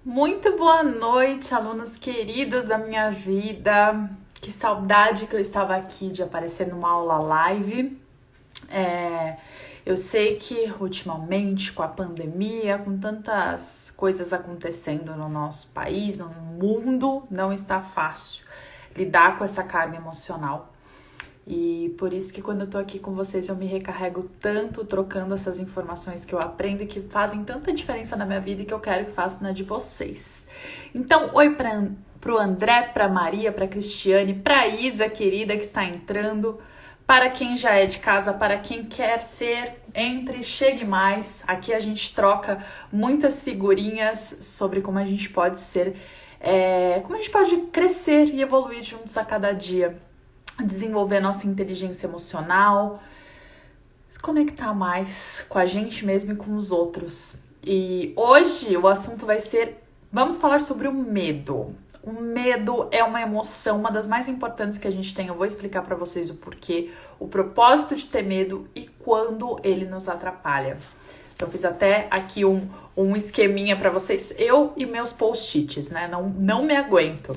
Muito boa noite, alunos queridos da minha vida. Que saudade que eu estava aqui de aparecer numa aula live. Eu sei que ultimamente, com a pandemia, com tantas coisas acontecendo no nosso país, no mundo, não está fácil lidar com essa carga emocional. E por isso que quando eu tô aqui com vocês eu me recarrego tanto trocando essas informações que eu aprendo e que fazem tanta diferença na minha vida e que eu quero que faça na de vocês. Então, oi pro André, pra Maria, pra Cristiane, pra Isa, querida, que está entrando. Para quem já é de casa, para quem quer ser, entre, chegue mais. Aqui a gente troca muitas figurinhas sobre como a gente pode ser, como a gente pode crescer e evoluir juntos a cada dia. Desenvolver nossa inteligência emocional, se conectar mais com a gente mesmo e com os outros. E hoje o assunto vai ser, vamos falar sobre o medo. O medo é uma emoção, uma das mais importantes que a gente tem. Eu vou explicar para vocês o porquê, o propósito de ter medo e quando ele nos atrapalha. Então, eu fiz até aqui um esqueminha para vocês, eu e meus post-its, né? Não me aguento.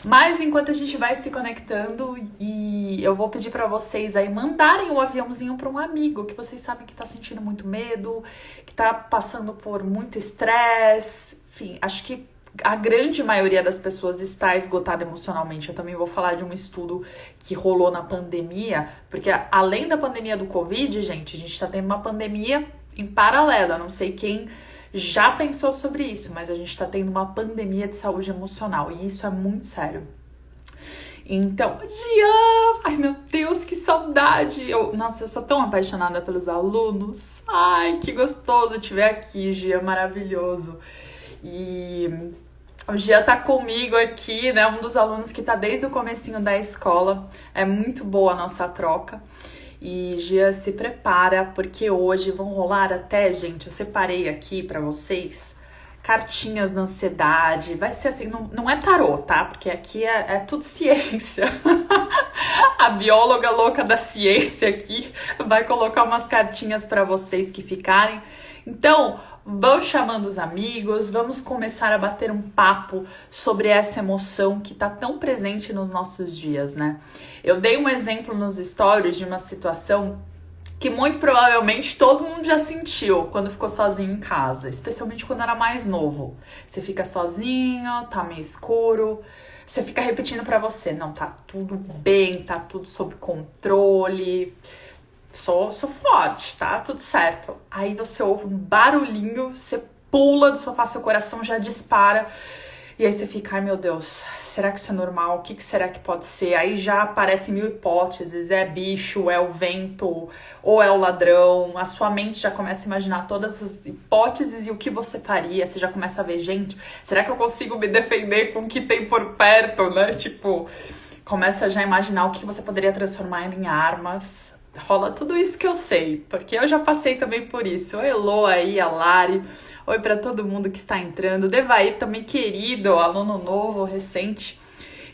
Mas enquanto a gente vai se conectando, e eu vou pedir para vocês aí mandarem o aviãozinho para um amigo que vocês sabem que tá sentindo muito medo, que tá passando por muito estresse. Enfim, acho que a grande maioria das pessoas está esgotada emocionalmente. Eu também vou falar de um estudo que rolou na pandemia, porque além da pandemia do Covid, gente, a gente tá tendo uma pandemia em paralelo. Eu não sei quem já pensou sobre isso, mas a gente tá tendo uma pandemia de saúde emocional e isso é muito sério. Então, Jean, ai meu Deus, que saudade! Nossa, eu sou tão apaixonada pelos alunos. Ai, que gostoso te ver aqui, Jean, maravilhoso. E o Jean tá comigo aqui, né? Um dos alunos que tá desde o comecinho da escola. É muito boa a nossa troca. E Jean, se prepara, porque hoje vão rolar até, gente, eu separei aqui pra vocês cartinhas da ansiedade. Vai ser assim, não é tarô, tá? Porque aqui é tudo ciência. A bióloga louca da ciência aqui vai colocar umas cartinhas pra vocês que ficarem. Então, vão chamando os amigos, vamos começar a bater um papo sobre essa emoção que tá tão presente nos nossos dias, né? Eu dei um exemplo nos stories de uma situação que muito provavelmente todo mundo já sentiu quando ficou sozinho em casa, especialmente quando era mais novo. Você fica sozinho, tá meio escuro, você fica repetindo pra você, não, tá tudo bem, tá tudo sob controle, sou forte, tá tudo certo. Aí você ouve um barulhinho, você pula do sofá, seu coração já dispara. E aí você fica, ai meu Deus, será que isso é normal? O que será que pode ser? Aí já aparecem mil hipóteses, é bicho, é o vento, ou é o ladrão. A sua mente já começa a imaginar todas as hipóteses e o que você faria. Você já começa a ver, gente, será que eu consigo me defender com o que tem por perto, né? Tipo, começa já a imaginar o que você poderia transformar em armas. Rola tudo isso que eu sei, porque eu já passei também por isso. Oi, Elô aí, a Lari. Oi para todo mundo que está entrando. Devair também, querido, aluno novo, recente.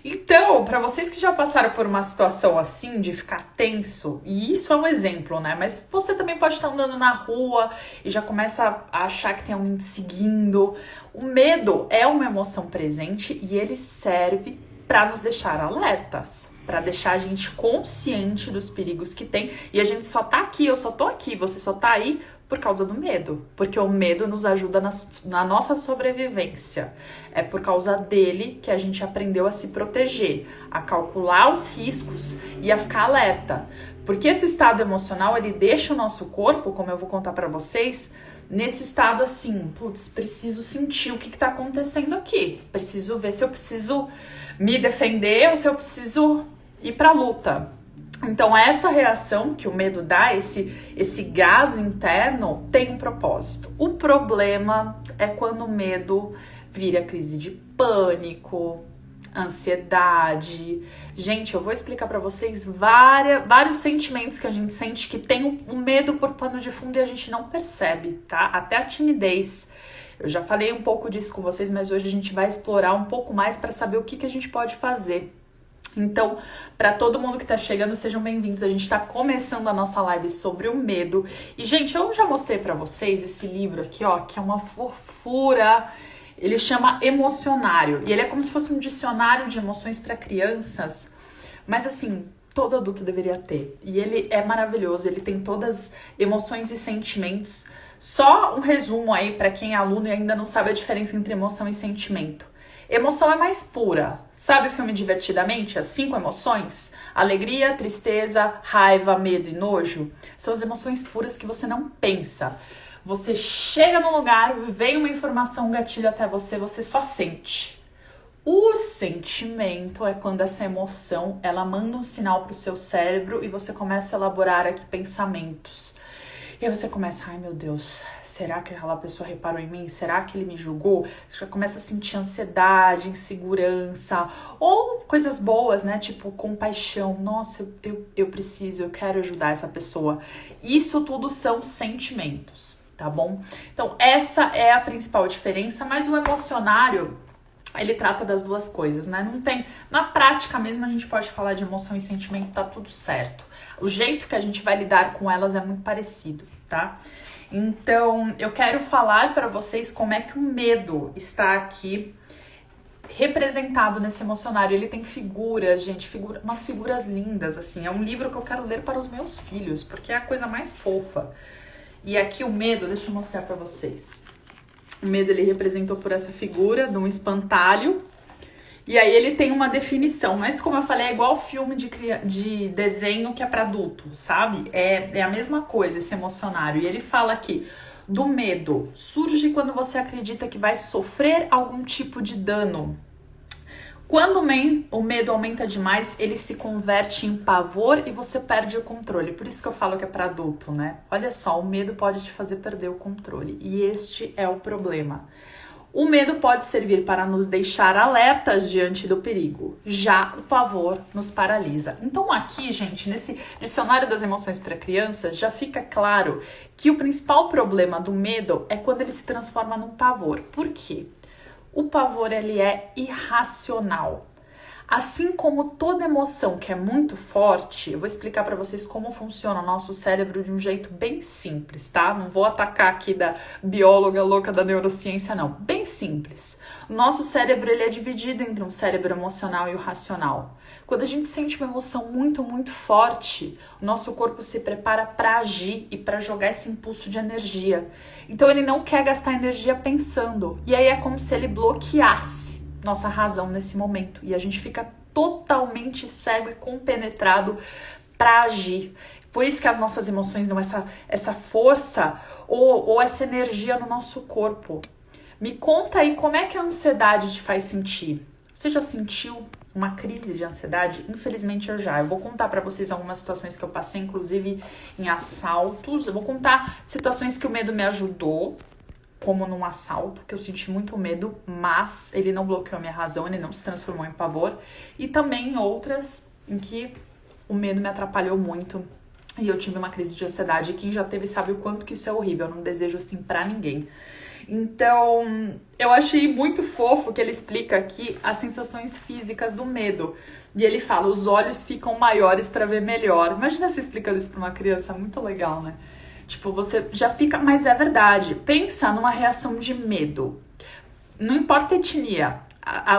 Então, para vocês que já passaram por uma situação assim, de ficar tenso, e isso é um exemplo, né? Mas você também pode estar andando na rua e já começa a achar que tem alguém te seguindo. O medo é uma emoção presente e ele serve para nos deixar alertas, para deixar a gente consciente dos perigos que tem. E a gente só tá aqui, eu só tô aqui, você só tá aí por causa do medo, porque o medo nos ajuda na nossa sobrevivência. É por causa dele que a gente aprendeu a se proteger, a calcular os riscos e a ficar alerta. Porque esse estado emocional, ele deixa o nosso corpo, como eu vou contar pra vocês, nesse estado assim, putz, preciso sentir o que tá acontecendo aqui. Preciso ver se eu preciso me defender ou se eu preciso ir pra luta. Então, essa reação que o medo dá, esse gás interno, tem um propósito. O problema é quando o medo vira crise de pânico, ansiedade. Gente, eu vou explicar pra vocês vários sentimentos que a gente sente que tem o medo por pano de fundo e a gente não percebe, tá? Até a timidez. Eu já falei um pouco disso com vocês, mas hoje a gente vai explorar um pouco mais para saber o que a gente pode fazer. Então, para todo mundo que tá chegando, sejam bem-vindos. A gente tá começando a nossa live sobre o medo. E, gente, eu já mostrei para vocês esse livro aqui, ó, que é uma fofura. Ele chama emocionário e ele é como se fosse um dicionário de emoções para crianças, mas assim, todo adulto deveria ter. E ele é maravilhoso, ele tem todas as emoções e sentimentos. Só um resumo aí para quem é aluno e ainda não sabe a diferença entre emoção e sentimento. Emoção é mais pura. Sabe o filme Divertidamente? As 5 emoções? Alegria, tristeza, raiva, medo e nojo. São as emoções puras que você não pensa. Você chega no lugar, vem uma informação, um gatilho até você, você só sente. O sentimento é quando essa emoção, ela manda um sinal pro seu cérebro e você começa a elaborar aqui pensamentos. E aí você começa, ai meu Deus, será que aquela pessoa reparou em mim? Será que ele me julgou? Você já começa a sentir ansiedade, insegurança, ou coisas boas, né? Tipo compaixão, nossa, eu preciso, eu quero ajudar essa pessoa. Isso tudo são sentimentos, tá bom? Então essa é a principal diferença, mas o emocionário, ele trata das duas coisas, né? Não tem, na prática mesmo a gente pode falar de emoção e sentimento, tá tudo certo. O jeito que a gente vai lidar com elas é muito parecido, tá? Então, eu quero falar para vocês como é que o medo está aqui representado nesse emocionário. Ele tem figuras, gente, umas figuras lindas, assim. É um livro que eu quero ler para os meus filhos, porque é a coisa mais fofa. E aqui o medo, deixa eu mostrar para vocês. O medo ele representou por essa figura de um espantalho. E aí ele tem uma definição, mas como eu falei, é igual filme de desenho que é para adulto, sabe? É a mesma coisa esse emocionário. E ele fala aqui, do medo surge quando você acredita que vai sofrer algum tipo de dano. Quando o medo aumenta demais, ele se converte em pavor e você perde o controle. Por isso que eu falo que é para adulto, né? Olha só, o medo pode te fazer perder o controle. E este é o problema. O medo pode servir para nos deixar alertas diante do perigo. Já o pavor nos paralisa. Então aqui, gente, nesse dicionário das emoções para crianças, já fica claro que o principal problema do medo é quando ele se transforma num pavor. Por quê? O pavor, ele é irracional. Assim como toda emoção que é muito forte, eu vou explicar para vocês como funciona o nosso cérebro de um jeito bem simples, tá? Não vou atacar aqui da bióloga louca da neurociência, não. Bem simples. O nosso cérebro, ele é dividido entre um cérebro emocional e o racional. Quando a gente sente uma emoção muito, muito forte, o nosso corpo se prepara para agir e para jogar esse impulso de energia. Então ele não quer gastar energia pensando. E aí é como se ele bloqueasse nossa razão nesse momento. E a gente fica totalmente cego e compenetrado para agir. Por isso que as nossas emoções dão essa força ou essa energia no nosso corpo. Me conta aí como é que a ansiedade te faz sentir. Você já sentiu uma crise de ansiedade? Infelizmente eu já. Eu vou contar para vocês algumas situações que eu passei, inclusive em assaltos. Eu vou contar situações que o medo me ajudou, como num assalto, que eu senti muito medo, mas ele não bloqueou a minha razão, ele não se transformou em pavor. E também em outras em que o medo me atrapalhou muito e eu tive uma crise de ansiedade. E quem já teve sabe o quanto que isso é horrível, eu não desejo assim pra ninguém. Então, eu achei muito fofo que ele explica aqui as sensações físicas do medo. E ele fala, os olhos ficam maiores pra ver melhor. Imagina você explicando isso pra uma criança, muito legal, né? Tipo, você já fica... Mas é verdade. Pensa numa reação de medo. Não importa a etnia.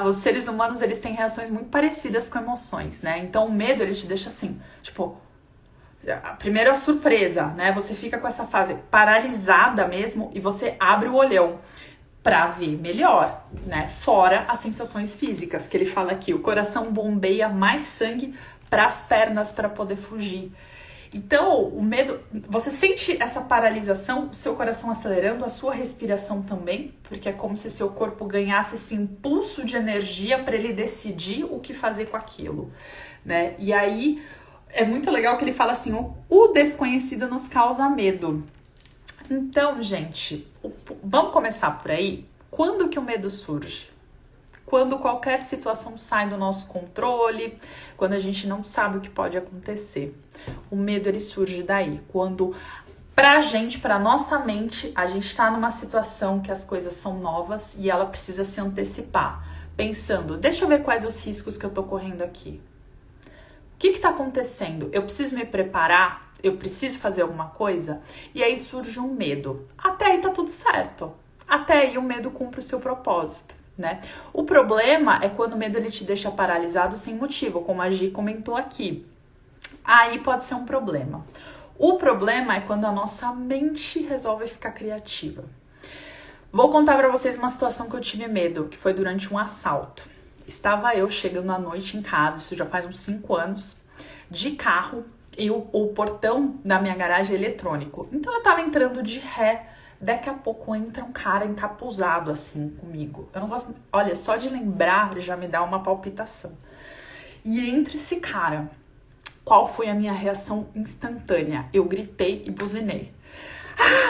Os seres humanos, eles têm reações muito parecidas com emoções, né? Então, o medo, ele te deixa assim, tipo... Primeiro a surpresa, né? Você fica com essa fase paralisada mesmo e você abre o olhão pra ver melhor, né? Fora as sensações físicas, que ele fala aqui. O coração bombeia mais sangue pras pernas para poder fugir. Então, o medo, você sente essa paralisação, o seu coração acelerando, a sua respiração também, porque é como se seu corpo ganhasse esse impulso de energia para ele decidir o que fazer com aquilo, né? E aí, é muito legal que ele fala assim, o desconhecido nos causa medo. Então, gente, vamos começar por aí? Quando que o medo surge? Quando qualquer situação sai do nosso controle, quando a gente não sabe o que pode acontecer. O medo, ele surge daí, quando pra gente, pra nossa mente, a gente tá numa situação que as coisas são novas e ela precisa se antecipar, pensando, deixa eu ver quais os riscos que eu tô correndo aqui. O que tá acontecendo? Eu preciso me preparar? Eu preciso fazer alguma coisa? E aí surge um medo. Até aí tá tudo certo. Até aí o medo cumpre o seu propósito, né? O problema é quando o medo ele te deixa paralisado sem motivo, como a Gi comentou aqui. Aí pode ser um problema. O problema é quando a nossa mente resolve ficar criativa. Vou contar pra vocês uma situação que eu tive medo, que foi durante um assalto. Estava eu chegando à noite em casa, isso já faz uns 5 anos, de carro, e o portão da minha garagem é eletrônico. Então eu tava entrando de ré, daqui a pouco entra um cara encapuzado assim comigo. Eu não gosto, olha, só de lembrar já me dá uma palpitação. E entre esse cara, qual foi a minha reação instantânea? Eu gritei e buzinei.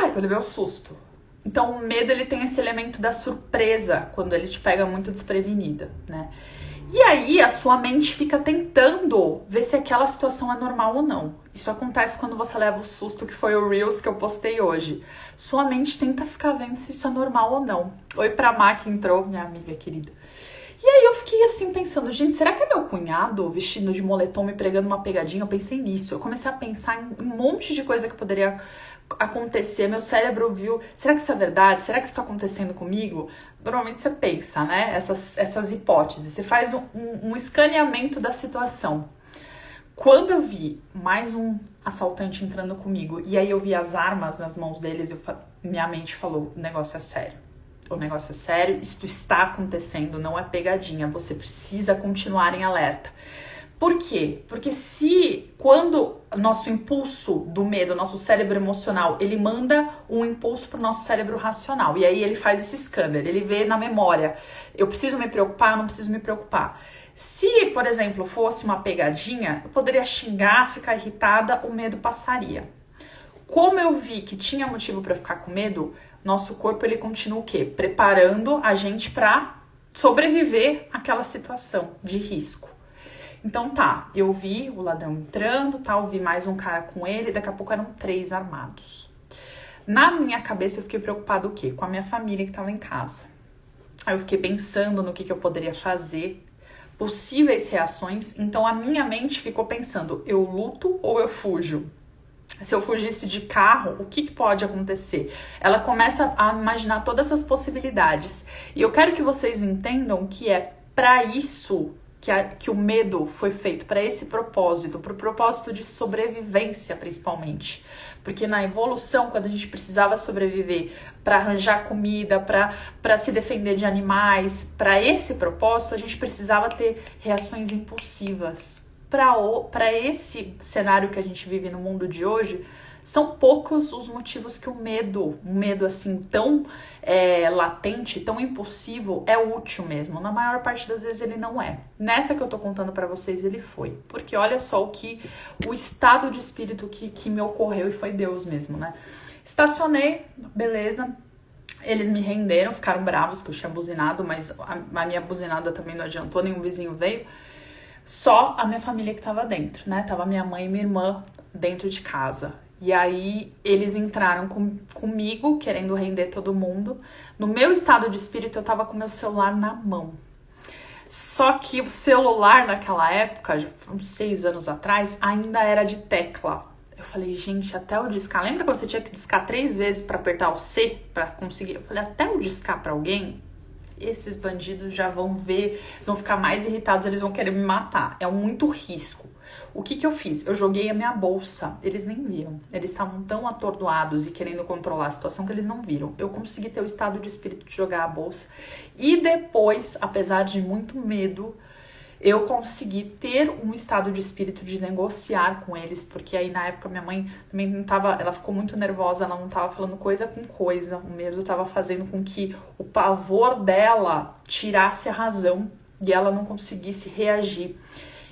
Eu levei um susto. Então o medo ele tem esse elemento da surpresa quando ele te pega muito desprevenida, né? E aí a sua mente fica tentando ver se aquela situação é normal ou não. Isso acontece quando você leva o susto, que foi o Reels que eu postei hoje. Sua mente tenta ficar vendo se isso é normal ou não. Oi pra Má que entrou, minha amiga querida. E aí eu fiquei assim pensando, gente, será que é meu cunhado vestido de moletom me pregando uma pegadinha? Eu pensei nisso. Eu comecei a pensar em um monte de coisa que poderia acontecer. Meu cérebro viu, será que isso é verdade? Será que isso tá acontecendo comigo? Normalmente você pensa, né? Essas hipóteses. Você faz um escaneamento da situação. Quando eu vi mais um assaltante entrando comigo e aí eu vi as armas nas mãos deles, minha mente falou, o negócio é sério. O negócio é sério, isso está acontecendo, não é pegadinha, você precisa continuar em alerta. Por quê? Porque quando nosso impulso do medo, nosso cérebro emocional, ele manda um impulso pro nosso cérebro racional, e aí ele faz esse scanner, ele vê na memória, eu preciso me preocupar, não preciso me preocupar. Se, por exemplo, fosse uma pegadinha, eu poderia xingar, ficar irritada, o medo passaria. Como eu vi que tinha motivo para ficar com medo, nosso corpo ele continua o quê? Preparando a gente para sobreviver àquela situação de risco. Então tá, eu vi o ladrão entrando, tá, eu vi mais um cara com ele, daqui a pouco eram 3 armados. Na minha cabeça eu fiquei preocupada o quê? Com a minha família que tava em casa. Aí eu fiquei pensando no que eu poderia fazer, possíveis reações, então a minha mente ficou pensando, eu luto ou eu fujo? Se eu fugisse de carro, o que pode acontecer? Ela começa a imaginar todas essas possibilidades. E eu quero que vocês entendam que é para isso que o medo foi feito, para esse propósito, para o propósito de sobrevivência principalmente. Porque na evolução, quando a gente precisava sobreviver para arranjar comida, para se defender de animais, para esse propósito, a gente precisava ter reações impulsivas. Para esse cenário que a gente vive no mundo de hoje, são poucos os motivos que um medo assim tão latente, tão impulsivo, é útil mesmo. Na maior parte das vezes ele não é. Nessa que eu tô contando pra vocês, ele foi. Porque olha só o estado de espírito que me ocorreu e foi Deus mesmo, né? Estacionei, beleza. Eles me renderam, ficaram bravos que eu tinha buzinado, mas a minha buzinada também não adiantou, nenhum vizinho veio. Só a minha família que tava dentro, né? Tava minha mãe e minha irmã dentro de casa. E aí eles entraram comigo, querendo render todo mundo. No meu estado de espírito, eu tava com meu celular na mão. Só que o celular naquela época, uns 6 anos atrás, ainda era de tecla. Eu falei, gente, até eu discar. Lembra quando você tinha que discar 3 vezes pra apertar o C pra conseguir? Eu falei, até eu discar pra alguém, esses bandidos já vão ver, eles vão ficar mais irritados, eles vão querer me matar. É muito risco. O que eu fiz? Eu joguei a minha bolsa. Eles nem viram. Eles estavam tão atordoados e querendo controlar a situação que eles não viram. Eu consegui ter o estado de espírito de jogar a bolsa. E depois, apesar de muito medo, eu consegui ter um estado de espírito de negociar com eles, porque aí na época minha mãe também não tava, ela ficou muito nervosa, ela não tava falando coisa com coisa, o medo tava fazendo com que o pavor dela tirasse a razão e ela não conseguisse reagir.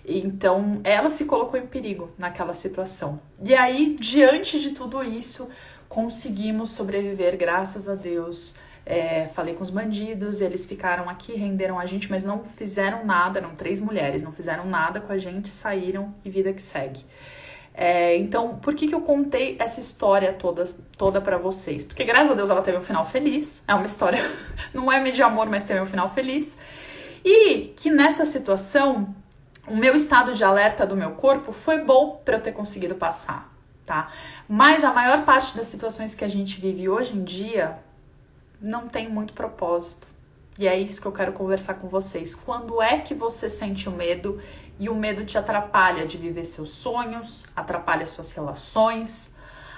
Então ela se colocou em perigo naquela situação. E aí, diante de tudo isso, conseguimos sobreviver, graças a Deus. Falei com os bandidos, eles ficaram aqui, renderam a gente, mas não fizeram nada, eram 3 mulheres, não fizeram nada com a gente, saíram e vida que segue. Então, por que eu contei essa história toda pra vocês? Porque graças a Deus ela teve um final feliz, é uma história, não é de amor, mas teve um final feliz. E que nessa situação, o meu estado de alerta do meu corpo foi bom pra eu ter conseguido passar, tá? Mas a maior parte das situações que a gente vive hoje em dia, não tem muito propósito. E é isso que eu quero conversar com vocês. Quando é que você sente o medo e o medo te atrapalha de viver seus sonhos, atrapalha suas relações,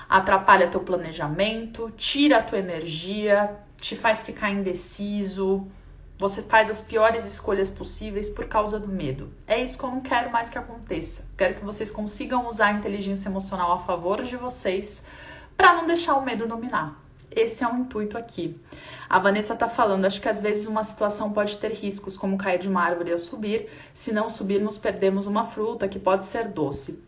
atrapalha teu planejamento, tira a tua energia, te faz ficar indeciso, você faz as piores escolhas possíveis por causa do medo. É isso que eu não quero mais que aconteça. Quero que vocês consigam usar a inteligência emocional a favor de vocês para não deixar o medo dominar. Esse é o intuito aqui. A Vanessa tá falando, acho que às vezes uma situação pode ter riscos, como cair de uma árvore ao subir. Se não subirmos, perdemos uma fruta que pode ser doce.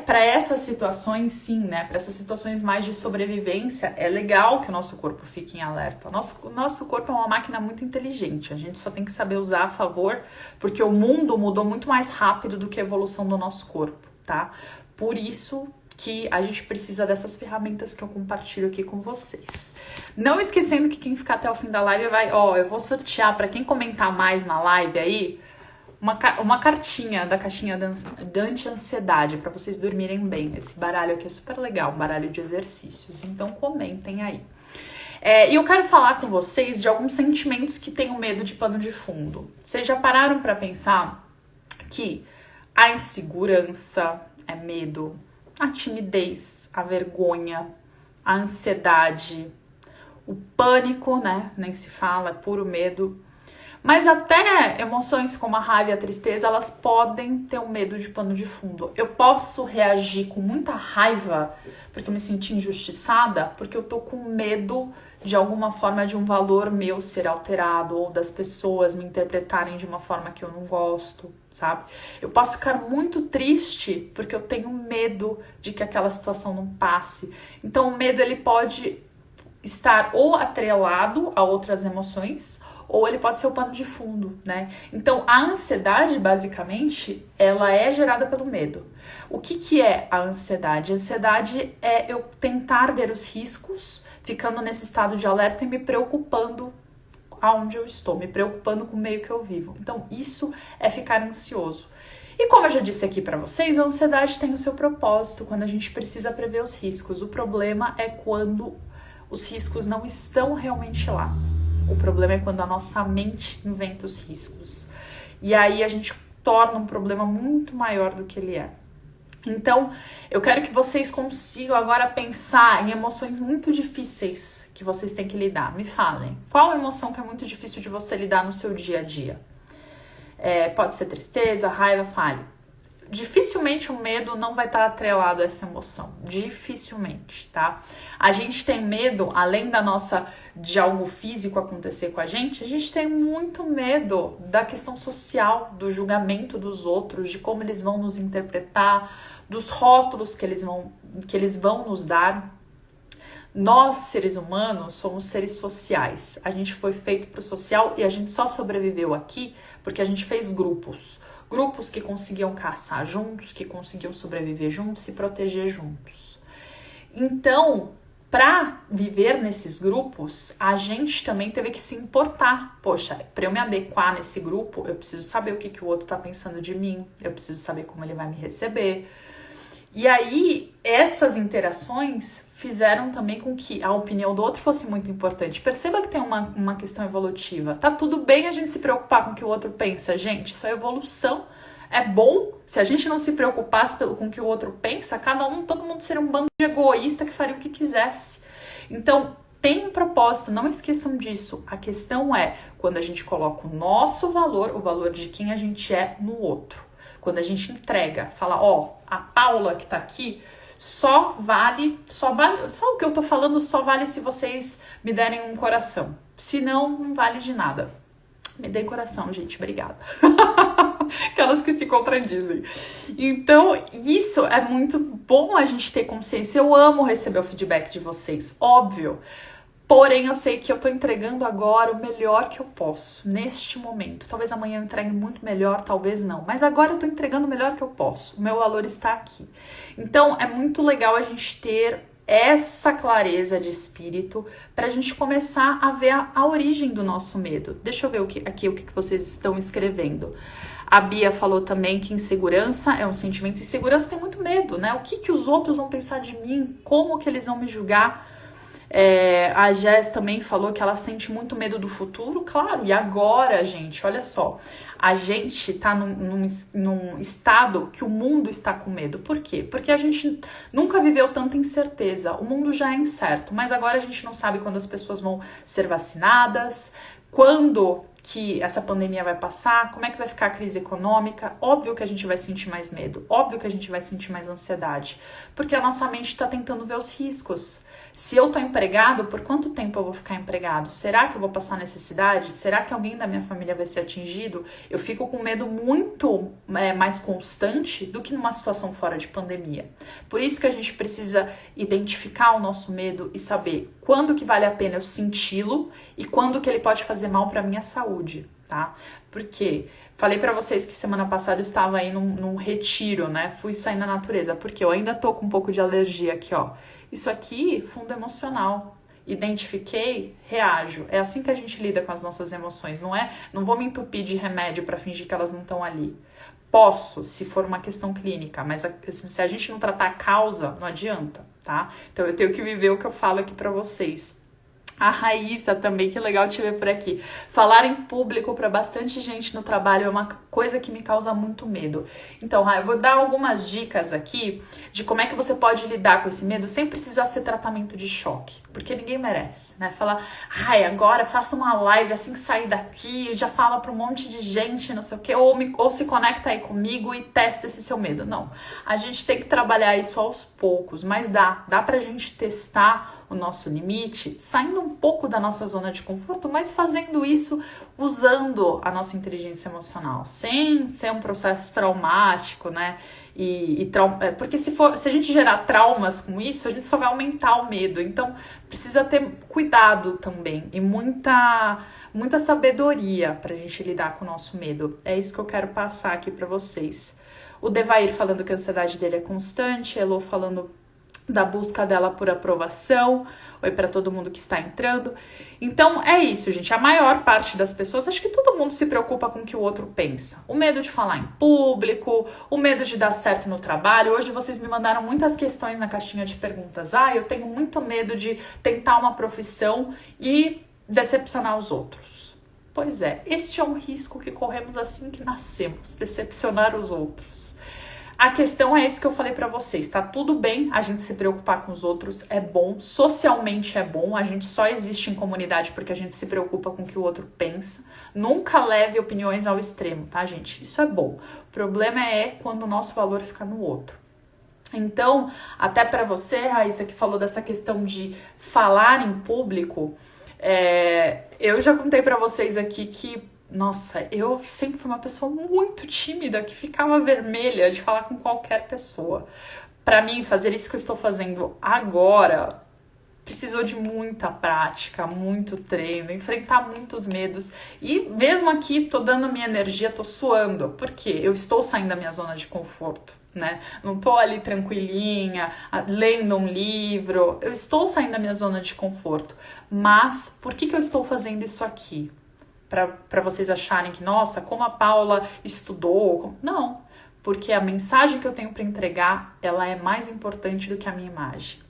Para essas situações, sim, né? Para essas situações mais de sobrevivência, é legal que o nosso corpo fique em alerta. O nosso corpo é uma máquina muito inteligente, a gente só tem que saber usar a favor, porque o mundo mudou muito mais rápido do que a evolução do nosso corpo, tá? Por isso que a gente precisa dessas ferramentas que eu compartilho aqui com vocês. Não esquecendo que quem ficar até o fim da live eu vou sortear para quem comentar mais na live aí, uma cartinha da caixinha da anti-ansiedade para vocês dormirem bem. Esse baralho aqui é super legal, um baralho de exercícios. Então comentem aí. E eu quero falar com vocês de alguns sentimentos que tenham medo de pano de fundo. Vocês já pararam para pensar que a insegurança é medo, a timidez, a vergonha, a ansiedade, o pânico, né? Nem se fala, é puro medo. Mas até emoções como a raiva e a tristeza, elas podem ter um medo de pano de fundo. Eu posso reagir com muita raiva porque eu me senti injustiçada, porque eu tô com medo de alguma forma de um valor meu ser alterado ou das pessoas me interpretarem de uma forma que eu não gosto, sabe? Eu posso ficar muito triste porque eu tenho medo de que aquela situação não passe. Então o medo ele pode estar ou atrelado a outras emoções, ou ele pode ser o pano de fundo, né? Então, a ansiedade, basicamente, ela é gerada pelo medo. O que é a ansiedade? A ansiedade é eu tentar ver os riscos, ficando nesse estado de alerta e me preocupando aonde eu estou, me preocupando com o meio que eu vivo. Então, isso é ficar ansioso. E como eu já disse aqui pra vocês, a ansiedade tem o seu propósito, quando a gente precisa prever os riscos. O problema é quando os riscos não estão realmente lá. O problema é quando a nossa mente inventa os riscos. E aí a gente torna um problema muito maior do que ele é. Então, eu quero que vocês consigam agora pensar em emoções muito difíceis que vocês têm que lidar. Me falem, qual a emoção que é muito difícil de você lidar no seu dia a dia? Pode ser tristeza, raiva, fale. Dificilmente o medo não vai estar atrelado a essa emoção, dificilmente, tá? A gente tem medo, além de algo físico acontecer com a gente tem muito medo da questão social, do julgamento dos outros, de como eles vão nos interpretar, dos rótulos que eles vão nos dar. Nós, seres humanos, somos seres sociais. A gente foi feito para o social e a gente só sobreviveu aqui porque a gente fez grupos. Grupos que conseguiam caçar juntos, que conseguiam sobreviver juntos, se proteger juntos. Então, para viver nesses grupos, a gente também teve que se importar. Poxa, para eu me adequar nesse grupo, eu preciso saber o que o outro está pensando de mim, eu preciso saber como ele vai me receber. E aí, essas interações fizeram também com que a opinião do outro fosse muito importante. Perceba que tem uma questão evolutiva. Tá tudo bem a gente se preocupar com o que o outro pensa, gente. Isso é evolução. É bom se a gente não se preocupasse com o que o outro pensa, todo mundo seria um bando de egoísta que faria o que quisesse. Então, tem um propósito, não esqueçam disso. A questão é quando a gente coloca o nosso valor, o valor de quem a gente é no outro. Quando a gente entrega, fala, a Paula que tá aqui só o que eu tô falando só vale se vocês me derem um coração. Se não, não vale de nada. Me dê coração, gente, obrigada. Aquelas que se contradizem. Então, isso é muito bom a gente ter consciência. Eu amo receber o feedback de vocês, óbvio. Porém, eu sei que eu tô entregando agora o melhor que eu posso, neste momento. Talvez amanhã eu entregue muito melhor, talvez não. Mas agora eu tô entregando o melhor que eu posso. O meu valor está aqui. Então, é muito legal a gente ter essa clareza de espírito pra gente começar a ver a origem do nosso medo. Deixa eu ver o que vocês estão escrevendo. A Bia falou também que insegurança é um sentimento. Insegurança tem muito medo, né? O que os outros vão pensar de mim? Como que eles vão me julgar? A Jess também falou que ela sente muito medo do futuro. Claro, e agora, gente, olha só. A gente tá num estado que o mundo está com medo. Por quê? Porque a gente nunca viveu tanta incerteza. O mundo já é incerto, mas agora a gente não sabe quando as pessoas vão ser vacinadas, quando que essa pandemia vai passar, como é que vai ficar a crise econômica. Óbvio que a gente vai sentir mais medo, óbvio que a gente vai sentir mais ansiedade, porque a nossa mente está tentando ver os riscos. Se eu tô empregado, por quanto tempo eu vou ficar empregado? Será que eu vou passar necessidade? Será que alguém da minha família vai ser atingido? Eu fico com medo muito mais constante do que numa situação fora de pandemia. Por isso que a gente precisa identificar o nosso medo e saber quando que vale a pena eu senti-lo e quando que ele pode fazer mal para minha saúde, tá? Porque falei pra vocês que semana passada eu estava aí num retiro, né? Fui sair na natureza, porque eu ainda tô com um pouco de alergia aqui, ó. Isso aqui, fundo emocional. Identifiquei, reajo. É assim que a gente lida com as nossas emoções, não é? Não vou me entupir de remédio pra fingir que elas não estão ali. Posso, se for uma questão clínica, mas se a gente não tratar a causa, não adianta, tá? Então eu tenho que viver o que eu falo aqui pra vocês. A Raíssa também, que legal te ver por aqui. Falar em público para bastante gente no trabalho é uma coisa que me causa muito medo. Então, eu vou dar algumas dicas aqui de como é que você pode lidar com esse medo sem precisar ser tratamento de choque, porque ninguém merece, né? Falar, agora faça uma live assim que sair daqui, já fala para um monte de gente, não sei o quê, ou se conecta aí comigo e testa esse seu medo. Não, a gente tem que trabalhar isso aos poucos, mas dá pra gente testar o nosso limite, saindo um pouco da nossa zona de conforto, mas fazendo isso usando a nossa inteligência emocional, sem ser um processo traumático, né? Porque se a gente gerar traumas com isso, a gente só vai aumentar o medo. Então, precisa ter cuidado também e muita sabedoria pra gente lidar com o nosso medo. É isso que eu quero passar aqui pra vocês. O Devair falando que a ansiedade dele é constante, a Elô falando da busca dela por aprovação. Oi para todo mundo que está entrando. Então é isso, gente. A maior parte das pessoas, acho que todo mundo se preocupa com o que o outro pensa. O medo de falar em público, o medo de dar certo no trabalho. Hoje vocês me mandaram muitas questões na caixinha de perguntas. Eu tenho muito medo de tentar uma profissão e decepcionar os outros. Pois é, este é um risco que corremos assim que nascemos, decepcionar os outros. A questão é isso que eu falei pra vocês, tá tudo bem a gente se preocupar com os outros, é bom, socialmente é bom, a gente só existe em comunidade porque a gente se preocupa com o que o outro pensa. Nunca leve opiniões ao extremo, tá, gente? Isso é bom. O problema é quando o nosso valor fica no outro. Então, até pra você, Raíssa, que falou dessa questão de falar em público, eu já contei pra vocês aqui que nossa, eu sempre fui uma pessoa muito tímida, que ficava vermelha de falar com qualquer pessoa. Pra mim, fazer isso que eu estou fazendo agora precisou de muita prática, muito treino, enfrentar muitos medos. E mesmo aqui, tô dando minha energia, tô suando, porque eu estou saindo da minha zona de conforto, né? Não tô ali tranquilinha, lendo um livro, eu estou saindo da minha zona de conforto. Mas por que eu estou fazendo isso aqui? Para vocês acharem que, nossa, como a Paula estudou. Não, porque a mensagem que eu tenho para entregar, ela é mais importante do que a minha imagem.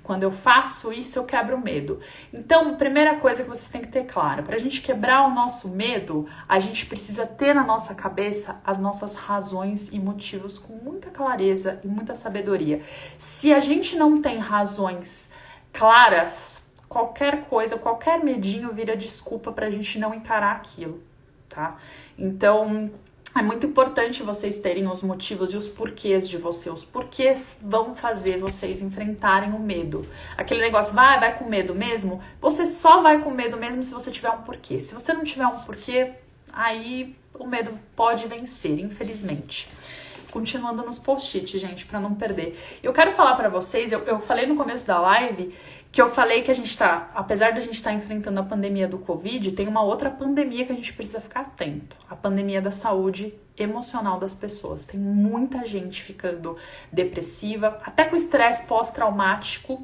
Quando eu faço isso, eu quebro o medo. Então, a primeira coisa que vocês têm que ter claro, para a gente quebrar o nosso medo, a gente precisa ter na nossa cabeça as nossas razões e motivos com muita clareza e muita sabedoria. Se a gente não tem razões claras, qualquer coisa, qualquer medinho vira desculpa pra gente não encarar aquilo, tá? Então, é muito importante vocês terem os motivos e os porquês de você. Os porquês vão fazer vocês enfrentarem o medo. Aquele negócio, vai com medo mesmo? Você só vai com medo mesmo se você tiver um porquê. Se você não tiver um porquê, aí o medo pode vencer, infelizmente. Continuando nos post-its, gente, pra não perder. Eu quero falar pra vocês, eu falei no começo da live que eu falei que a gente tá, apesar de a gente estar enfrentando a pandemia do Covid, tem uma outra pandemia que a gente precisa ficar atento. A pandemia da saúde emocional das pessoas. Tem muita gente ficando depressiva, até com estresse pós-traumático,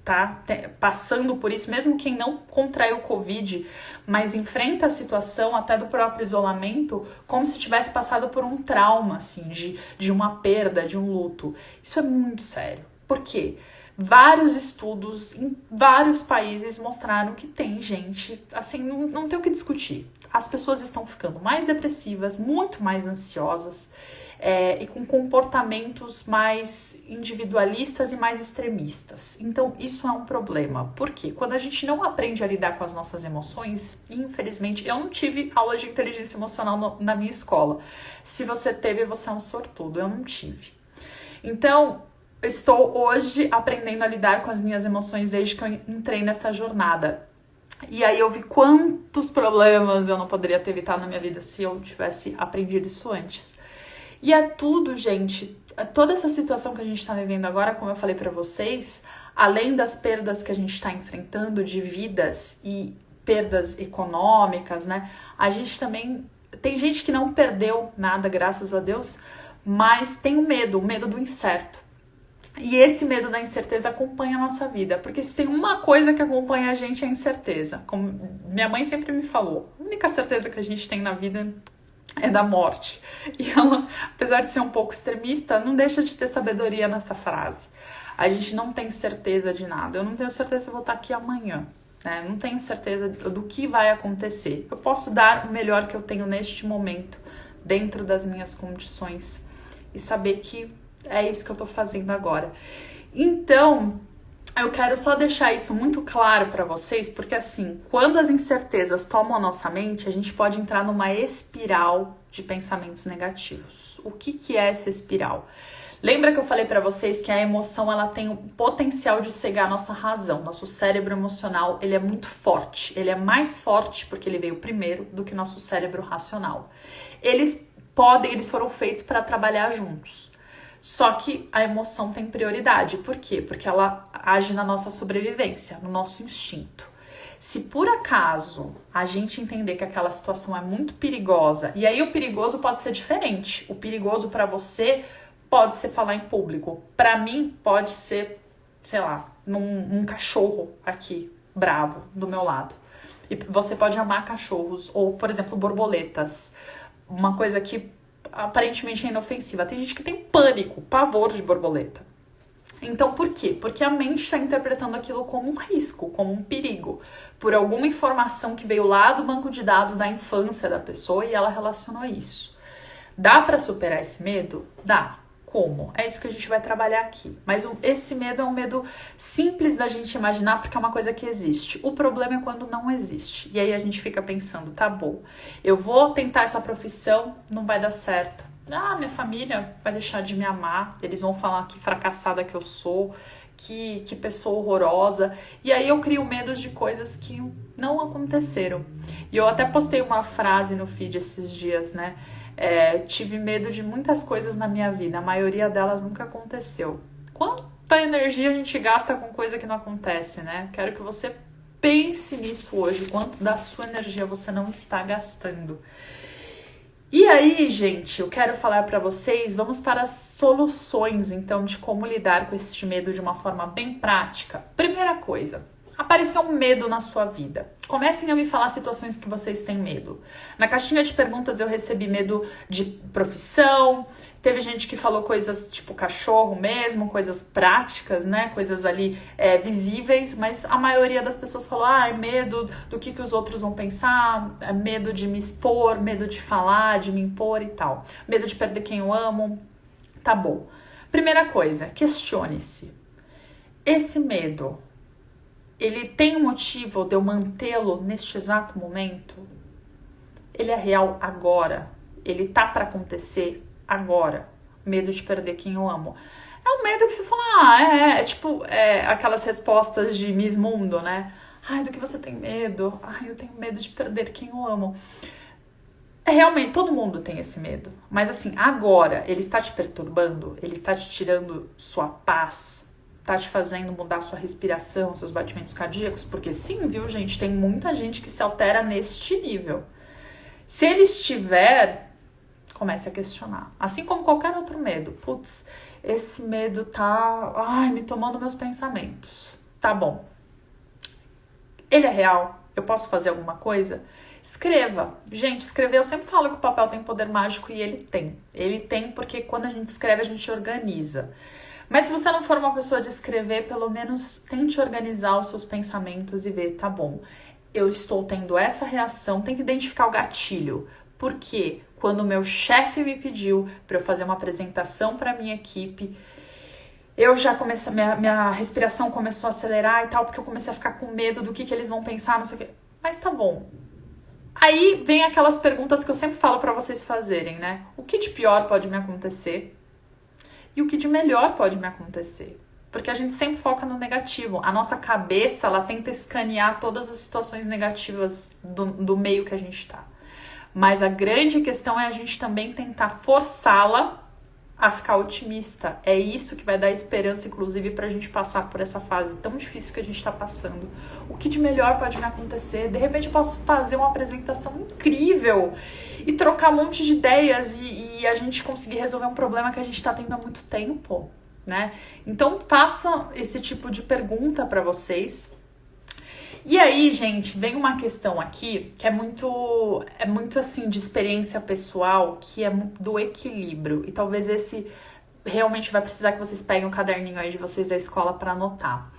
tá? Passando por isso, mesmo quem não contraiu o Covid, mas enfrenta a situação até do próprio isolamento, como se tivesse passado por um trauma, assim, de uma perda, de um luto. Isso é muito sério. Por quê? Vários estudos em vários países mostraram que tem gente, assim, não tem o que discutir. As pessoas estão ficando mais depressivas, muito mais ansiosas, e com comportamentos mais individualistas e mais extremistas. Então, isso é um problema. Por quê? Quando a gente não aprende a lidar com as nossas emoções, infelizmente, eu não tive aula de inteligência emocional na minha escola. Se você teve, você é um sortudo. Eu não tive. Então, estou hoje aprendendo a lidar com as minhas emoções desde que eu entrei nessa jornada. E aí eu vi quantos problemas eu não poderia ter evitado na minha vida se eu tivesse aprendido isso antes. E é tudo, gente, toda essa situação que a gente tá vivendo agora, como eu falei pra vocês, além das perdas que a gente tá enfrentando de vidas e perdas econômicas, né? A gente também, tem gente que não perdeu nada, graças a Deus, mas tem o medo do incerto. E esse medo da incerteza acompanha a nossa vida, porque se tem uma coisa que acompanha a gente é a incerteza. Como minha mãe sempre me falou, a única certeza que a gente tem na vida é da morte. E ela, apesar de ser um pouco extremista, não deixa de ter sabedoria nessa frase. A gente não tem certeza de nada. Eu não tenho certeza se eu vou estar aqui amanhã, né? Não tenho certeza do que vai acontecer. Eu posso dar o melhor que eu tenho neste momento, dentro das minhas condições, e saber que é isso que eu tô fazendo agora. Então, eu quero só deixar isso muito claro para vocês, porque assim, quando as incertezas tomam a nossa mente, a gente pode entrar numa espiral de pensamentos negativos. O que é essa espiral? Lembra que eu falei para vocês que a emoção ela tem o potencial de cegar a nossa razão. Nosso cérebro emocional, ele é muito forte. Ele é mais forte porque ele veio primeiro do que nosso cérebro racional. Eles foram feitos para trabalhar juntos. Só que a emoção tem prioridade. Por quê? Porque ela age na nossa sobrevivência, no nosso instinto. Se por acaso a gente entender que aquela situação é muito perigosa, e aí o perigoso pode ser diferente. O perigoso para você pode ser falar em público. Para mim pode ser, sei lá, um cachorro aqui, bravo, do meu lado. E você pode amar cachorros, ou, por exemplo, borboletas. Uma coisa que aparentemente é inofensiva. Tem gente que tem pânico, pavor de borboleta. Então, por quê? Porque a mente está interpretando aquilo como um risco, como um perigo, por alguma informação que veio lá do banco de dados da infância da pessoa e ela relacionou isso. Dá para superar esse medo? Dá. Como? É isso que a gente vai trabalhar aqui. Mas esse medo é um medo simples da gente imaginar, porque é uma coisa que existe. O problema é quando não existe. E aí a gente fica pensando, tá bom, eu vou tentar essa profissão, não vai dar certo. Ah, minha família vai deixar de me amar, eles vão falar que fracassada que eu sou, que pessoa horrorosa. E aí eu crio medos de coisas que não aconteceram. E eu até postei uma frase no feed esses dias, né? Tive medo de muitas coisas na minha vida, a maioria delas nunca aconteceu. Quanta energia a gente gasta com coisa que não acontece, né? Quero que você pense nisso hoje, quanto da sua energia você não está gastando. E aí, gente, eu quero falar para vocês, vamos para as soluções, então, de como lidar com esse medo de uma forma bem prática. Primeira coisa, apareceu um medo na sua vida. Comecem a me falar situações que vocês têm medo. Na caixinha de perguntas eu recebi medo de profissão, teve gente que falou coisas tipo cachorro mesmo, coisas práticas, né? Coisas ali visíveis, mas a maioria das pessoas falou, medo do que os outros vão pensar, medo de me expor, medo de falar, de me impor e tal. Medo de perder quem eu amo. Tá bom. Primeira coisa, questione-se. Esse medo, ele tem um motivo de eu mantê-lo neste exato momento? Ele é real agora? Ele tá para acontecer agora? Medo de perder quem eu amo. É um medo que você fala, tipo aquelas respostas de Miss Mundo, né? Ai, do que você tem medo? Ai, eu tenho medo de perder quem eu amo. Realmente, todo mundo tem esse medo. Mas assim, agora, ele está te perturbando? Ele está te tirando sua paz? Tá te fazendo mudar sua respiração, seus batimentos cardíacos? Porque sim, viu, gente? Tem muita gente que se altera neste nível. Se ele estiver, comece a questionar. Assim como qualquer outro medo. Putz, esse medo tá me tomando meus pensamentos. Tá bom. Ele é real? Eu posso fazer alguma coisa? Escreva. Gente, escrever, eu sempre falo que o papel tem poder mágico e ele tem. Ele tem porque quando a gente escreve, a gente organiza. Mas se você não for uma pessoa de escrever, pelo menos tente organizar os seus pensamentos e ver, tá bom, eu estou tendo essa reação, tem que identificar o gatilho. Porque quando o meu chefe me pediu para eu fazer uma apresentação para minha equipe, eu já comecei, minha respiração começou a acelerar e tal, porque eu comecei a ficar com medo do que eles vão pensar, não sei o quê. Mas tá bom. Aí vem aquelas perguntas que eu sempre falo para vocês fazerem, né? O que de pior pode me acontecer? E o que de melhor pode me acontecer? Porque a gente sempre foca no negativo. A nossa cabeça, ela tenta escanear todas as situações negativas do meio que a gente tá. Mas a grande questão é a gente também tentar forçá-la a ficar otimista. É isso que vai dar esperança, inclusive, pra gente passar por essa fase tão difícil que a gente tá passando. O que de melhor pode me acontecer? De repente eu posso fazer uma apresentação incrível e trocar um monte de ideias e a gente conseguir resolver um problema que a gente tá tendo há muito tempo, né? Então faça esse tipo de pergunta pra vocês. E aí, gente, vem uma questão aqui que é muito assim, de experiência pessoal, que é do equilíbrio. E talvez esse realmente vai precisar que vocês peguem um caderninho aí de vocês da escola para anotar.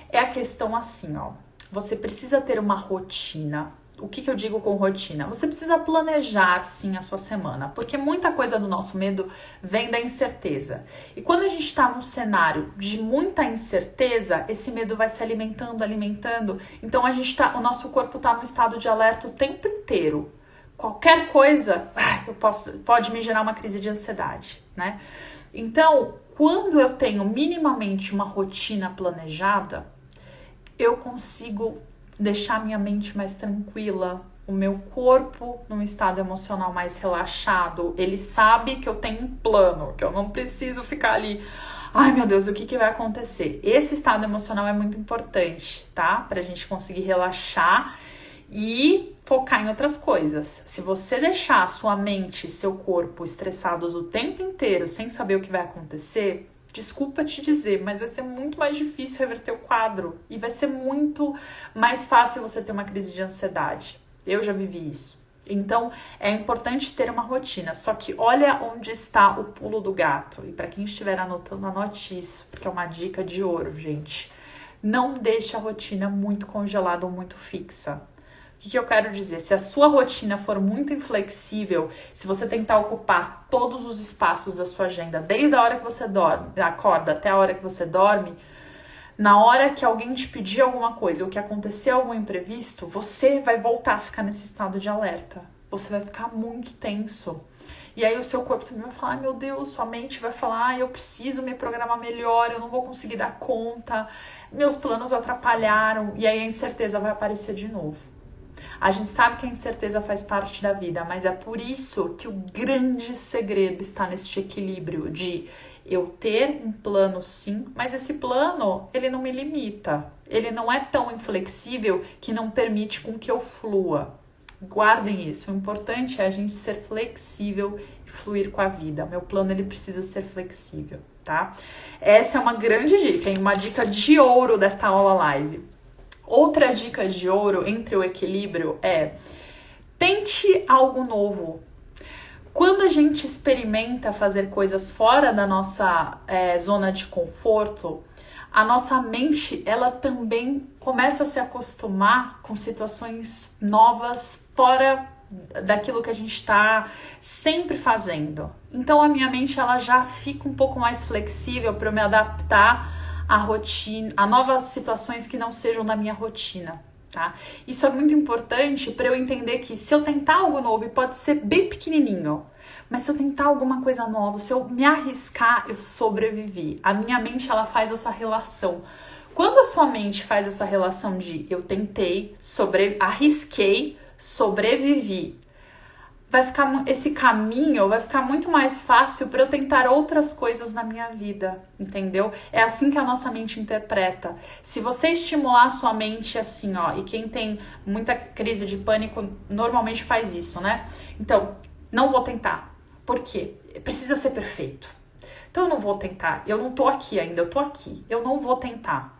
É a questão assim, ó. Você precisa ter uma rotina. O que eu digo com rotina? Você precisa planejar, sim, a sua semana, porque muita coisa do nosso medo vem da incerteza. E quando a gente está num cenário de muita incerteza, esse medo vai se alimentando. Então o nosso corpo está num estado de alerta o tempo inteiro. Qualquer coisa pode me gerar uma crise de ansiedade, né? Então, quando eu tenho minimamente uma rotina planejada, eu consigo deixar minha mente mais tranquila, o meu corpo num estado emocional mais relaxado. Ele sabe que eu tenho um plano, que eu não preciso ficar ali, ai meu Deus, o que vai acontecer? Esse estado emocional é muito importante, tá? Pra gente conseguir relaxar e focar em outras coisas. Se você deixar sua mente e seu corpo estressados o tempo inteiro, sem saber o que vai acontecer, desculpa te dizer, mas vai ser muito mais difícil reverter o quadro e vai ser muito mais fácil você ter uma crise de ansiedade. Eu já vivi isso. Então, é importante ter uma rotina. Só que olha onde está o pulo do gato. E para quem estiver anotando, anote isso, porque é uma dica de ouro, gente. Não deixe a rotina muito congelada ou muito fixa. O que eu quero dizer? Se a sua rotina for muito inflexível, se você tentar ocupar todos os espaços da sua agenda, desde a hora que você acorda até a hora que você dorme, na hora que alguém te pedir alguma coisa ou que acontecer algum imprevisto, você vai voltar a ficar nesse estado de alerta. Você vai ficar muito tenso. E aí o seu corpo também vai falar, ai meu Deus, sua mente vai falar, eu preciso me programar melhor, eu não vou conseguir dar conta, meus planos atrapalharam, e aí a incerteza vai aparecer de novo. A gente sabe que a incerteza faz parte da vida, mas é por isso que o grande segredo está nesse equilíbrio de eu ter um plano sim, mas esse plano, ele não me limita. Ele não é tão inflexível que não permite com que eu flua. Guardem isso. O importante é a gente ser flexível e fluir com a vida. Meu plano, ele precisa ser flexível, tá? Essa é uma grande dica, hein? Uma dica de ouro desta aula live. Outra dica de ouro entre o equilíbrio é tente algo novo. Quando a gente experimenta fazer coisas fora da nossa zona de conforto, a nossa mente ela também começa a se acostumar com situações novas fora daquilo que a gente está sempre fazendo. Então a minha mente ela já fica um pouco mais flexível para eu me adaptar a rotina, a novas situações que não sejam da minha rotina, tá? Isso é muito importante para eu entender que se eu tentar algo novo, e pode ser bem pequenininho, mas se eu tentar alguma coisa nova, se eu me arriscar, eu sobrevivi. A minha mente, ela faz essa relação. Quando a sua mente faz essa relação de eu tentei, arrisquei, sobrevivi, esse caminho vai ficar muito mais fácil para eu tentar outras coisas na minha vida, entendeu? É assim que a nossa mente interpreta. Se você estimular a sua mente assim, ó, e quem tem muita crise de pânico normalmente faz isso, né? Então, não vou tentar. Por quê? Precisa ser perfeito. Então eu não vou tentar. Eu não tô aqui ainda, eu tô aqui. Eu não vou tentar.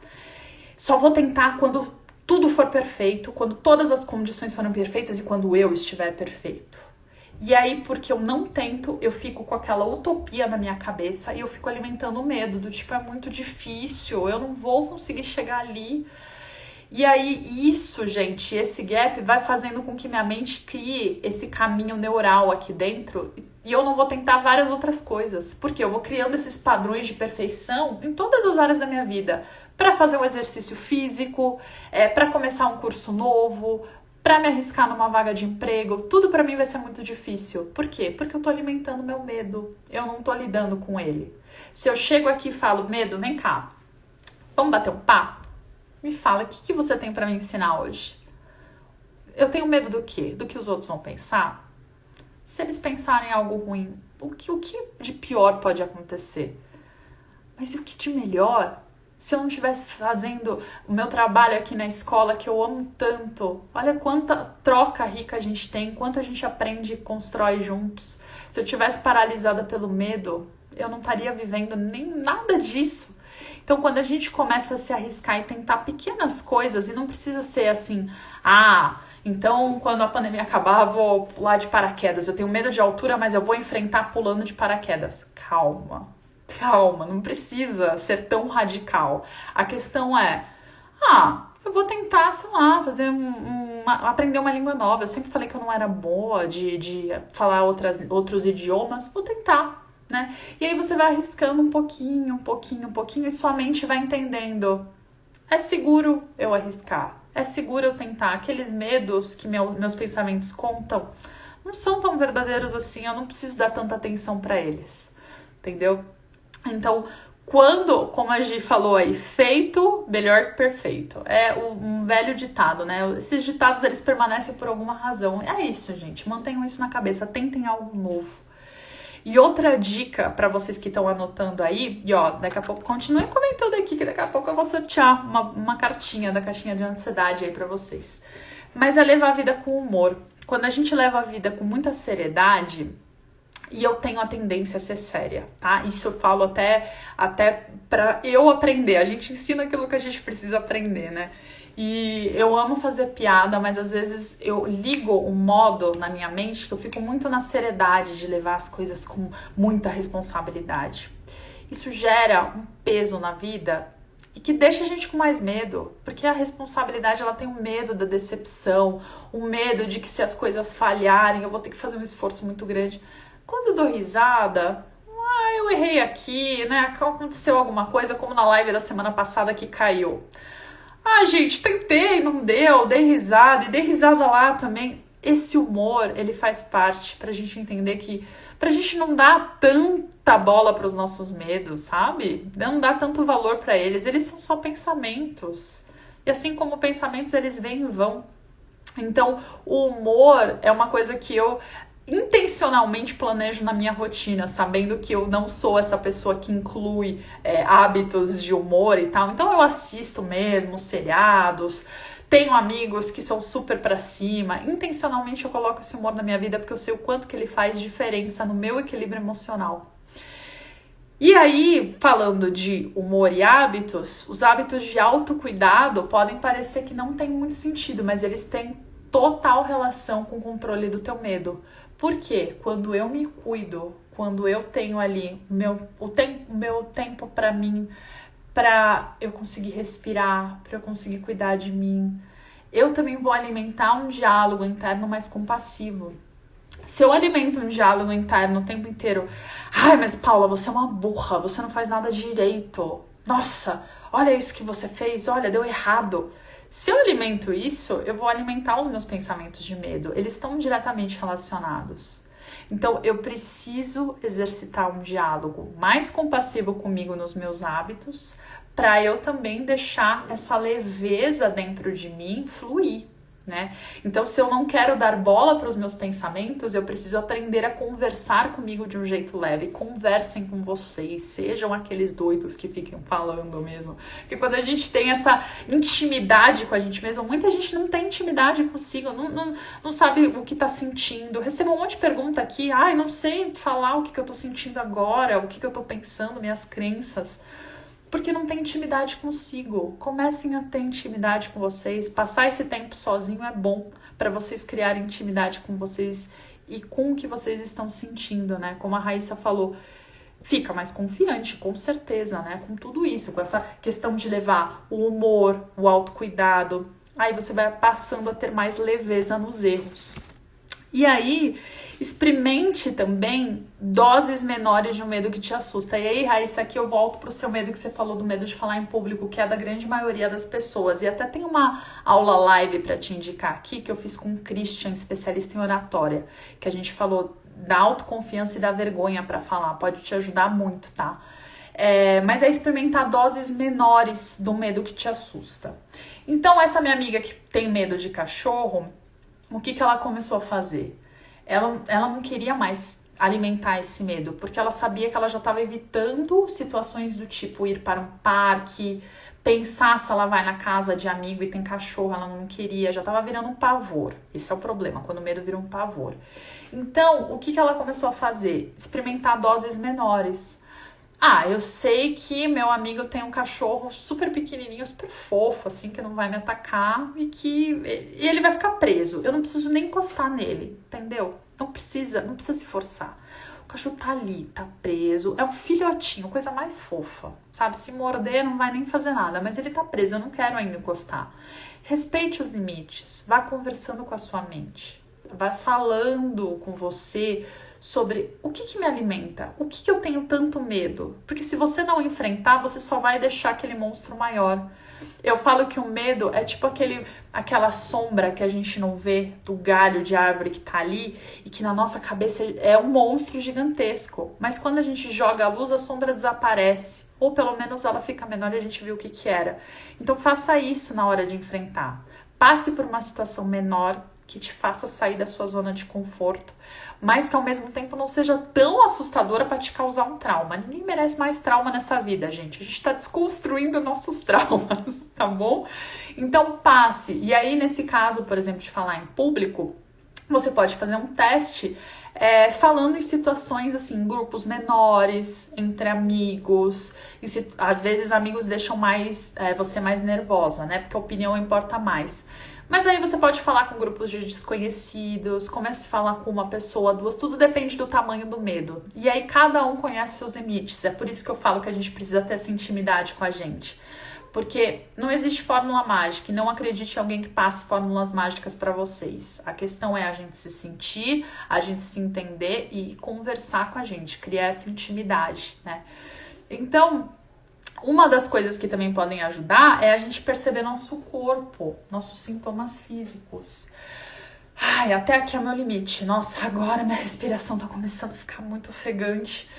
Só vou tentar quando tudo for perfeito, quando todas as condições forem perfeitas e quando eu estiver perfeito. E aí, porque eu não tento, eu fico com aquela utopia na minha cabeça e eu fico alimentando o medo do tipo, é muito difícil, eu não vou conseguir chegar ali. E aí, isso, gente, esse gap vai fazendo com que minha mente crie esse caminho neural aqui dentro e eu não vou tentar várias outras coisas. Porque eu vou criando esses padrões de perfeição em todas as áreas da minha vida. Para fazer um exercício físico, para começar um curso novo, para me arriscar numa vaga de emprego, tudo para mim vai ser muito difícil. Por quê? Porque eu tô alimentando meu medo. Eu não tô lidando com ele. Se eu chego aqui e falo, medo, vem cá, vamos bater um papo? Me fala, o que você tem para me ensinar hoje? Eu tenho medo do quê? Do que os outros vão pensar? Se eles pensarem algo ruim, o que de pior pode acontecer? Mas o que de melhor? Se eu não estivesse fazendo o meu trabalho aqui na escola, que eu amo tanto, olha quanta troca rica a gente tem, quanto a gente aprende e constrói juntos. Se eu tivesse paralisada pelo medo, eu não estaria vivendo nem nada disso. Então, quando a gente começa a se arriscar e tentar pequenas coisas, e não precisa ser assim, então quando a pandemia acabar, eu vou pular de paraquedas. Eu tenho medo de altura, mas eu vou enfrentar pulando de paraquedas. Calma, não precisa ser tão radical. A questão é, eu vou tentar, sei lá, fazer aprender uma língua nova. Eu sempre falei que eu não era boa de falar outros idiomas. Vou tentar. Né? E aí você vai arriscando um pouquinho, e sua mente vai entendendo. É seguro eu arriscar, é seguro eu tentar. Aqueles medos que meus pensamentos contam não são tão verdadeiros assim, eu não preciso dar tanta atenção para eles, entendeu? Então, como a Gi falou aí, feito melhor que perfeito. É um velho ditado, né? Esses ditados, eles permanecem por alguma razão. É isso, gente, mantenham isso na cabeça, tentem algo novo. E outra dica para vocês que estão anotando aí, e ó, daqui a pouco, continuem comentando aqui, que daqui a pouco eu vou sortear uma cartinha da caixinha de ansiedade aí para vocês. Mas é levar a vida com humor. Quando a gente leva a vida com muita seriedade, e eu tenho a tendência a ser séria, tá? Isso eu falo até pra eu aprender. A gente ensina aquilo que a gente precisa aprender, né? E eu amo fazer piada, mas às vezes eu ligo um modo na minha mente que eu fico muito na seriedade de levar as coisas com muita responsabilidade. Isso gera um peso na vida e que deixa a gente com mais medo, porque a responsabilidade, ela tem um medo da decepção, um medo de que se as coisas falharem eu vou ter que fazer um esforço muito grande. Quando eu dou risada, eu errei aqui, né? Aconteceu alguma coisa, como na live da semana passada que caiu. Gente, tentei, não deu, dei risada, e dei risada lá também. Esse humor, ele faz parte pra gente entender que, pra gente não dar tanta bola pros nossos medos, sabe? Não dar tanto valor pra eles, eles são só pensamentos. E assim como pensamentos, eles vêm e vão. Então, o humor é uma coisa que eu intencionalmente planejo na minha rotina, sabendo que eu não sou essa pessoa que inclui hábitos de humor e tal. Então eu assisto mesmo seriados, tenho amigos que são super pra cima. Intencionalmente eu coloco esse humor na minha vida porque eu sei o quanto que ele faz diferença no meu equilíbrio emocional. E aí, falando de humor e hábitos, os hábitos de autocuidado podem parecer que não tem muito sentido, mas eles têm total relação com o controle do teu medo. Por quê? Quando eu me cuido, quando eu tenho ali o meu tempo para mim, para eu conseguir respirar, para eu conseguir cuidar de mim, eu também vou alimentar um diálogo interno mais compassivo. Se eu alimento um diálogo interno o tempo inteiro, mas Paula, você é uma burra, você não faz nada direito. Nossa, olha isso que você fez, olha, deu errado. Se eu alimento isso, eu vou alimentar os meus pensamentos de medo. Eles estão diretamente relacionados. Então, eu preciso exercitar um diálogo mais compassivo comigo nos meus hábitos, para eu também deixar essa leveza dentro de mim fluir, né? Então, se eu não quero dar bola para os meus pensamentos, eu preciso aprender a conversar comigo de um jeito leve. Conversem com vocês, sejam aqueles doidos que ficam falando mesmo. Porque quando a gente tem essa intimidade com a gente mesmo, muita gente não tem intimidade consigo, não sabe o que tá sentindo. Recebo um monte de pergunta aqui, não sei falar o que eu tô sentindo agora, o que eu tô pensando, minhas crenças. Porque não tem intimidade consigo. Comecem a ter intimidade com vocês. Passar esse tempo sozinho é bom para vocês criarem intimidade com vocês e com o que vocês estão sentindo, né? Como a Raíssa falou, fica mais confiante, com certeza, né? Com tudo isso, com essa questão de levar o humor, o autocuidado, aí você vai passando a ter mais leveza nos erros. E aí, experimente também doses menores de um medo que te assusta. E aí, Raíssa, aqui eu volto pro seu medo que você falou, do medo de falar em público, que é da grande maioria das pessoas. E até tem uma aula live para te indicar aqui, que eu fiz com o Christian, especialista em oratória, que a gente falou da autoconfiança e da vergonha para falar. Pode te ajudar muito, tá? Mas é experimentar doses menores do medo que te assusta. Então, essa minha amiga que tem medo de cachorro, o que ela começou a fazer? Ela não queria mais alimentar esse medo, porque ela sabia que ela já estava evitando situações do tipo ir para um parque, pensar se ela vai na casa de amigo e tem cachorro, ela não queria, já estava virando um pavor. Esse é o problema, quando o medo vira um pavor. Então, o que ela começou a fazer? Experimentar doses menores. Eu sei que meu amigo tem um cachorro super pequenininho, super fofo, assim, que não vai me atacar e ele vai ficar preso. Eu não preciso nem encostar nele, entendeu? Não precisa se forçar. O cachorro tá ali, tá preso, é um filhotinho, coisa mais fofa, sabe? Se morder não vai nem fazer nada, mas ele tá preso, eu não quero ainda encostar. Respeite os limites, vá conversando com a sua mente, vá falando com você sobre o que me alimenta, o que eu tenho tanto medo. Porque se você não enfrentar, você só vai deixar aquele monstro maior. Eu falo que o medo é tipo aquela sombra que a gente não vê do galho de árvore que tá ali e que na nossa cabeça é um monstro gigantesco. Mas quando a gente joga a luz, a sombra desaparece. Ou pelo menos ela fica menor e a gente viu o que era. Então faça isso na hora de enfrentar. Passe por uma situação menor que te faça sair da sua zona de conforto, mas que ao mesmo tempo não seja tão assustadora para te causar um trauma. Ninguém merece mais trauma nessa vida, gente. A gente tá desconstruindo nossos traumas, tá bom? Então passe. E aí, nesse caso, por exemplo, de falar em público, você pode fazer um teste falando em situações assim, em grupos menores, entre amigos. Às vezes amigos deixam você mais nervosa, né? Porque a opinião importa mais. Mas aí você pode falar com grupos de desconhecidos, comece a falar com uma pessoa, duas, tudo depende do tamanho do medo. E aí cada um conhece seus limites, é por isso que eu falo que a gente precisa ter essa intimidade com a gente. Porque não existe fórmula mágica e não acredite em alguém que passe fórmulas mágicas para vocês. A questão é a gente se sentir, a gente se entender e conversar com a gente, criar essa intimidade, né? Então, uma das coisas que também podem ajudar é a gente perceber nosso corpo, nossos sintomas físicos. Até aqui é o meu limite. Nossa, agora minha respiração tá começando a ficar muito ofegante.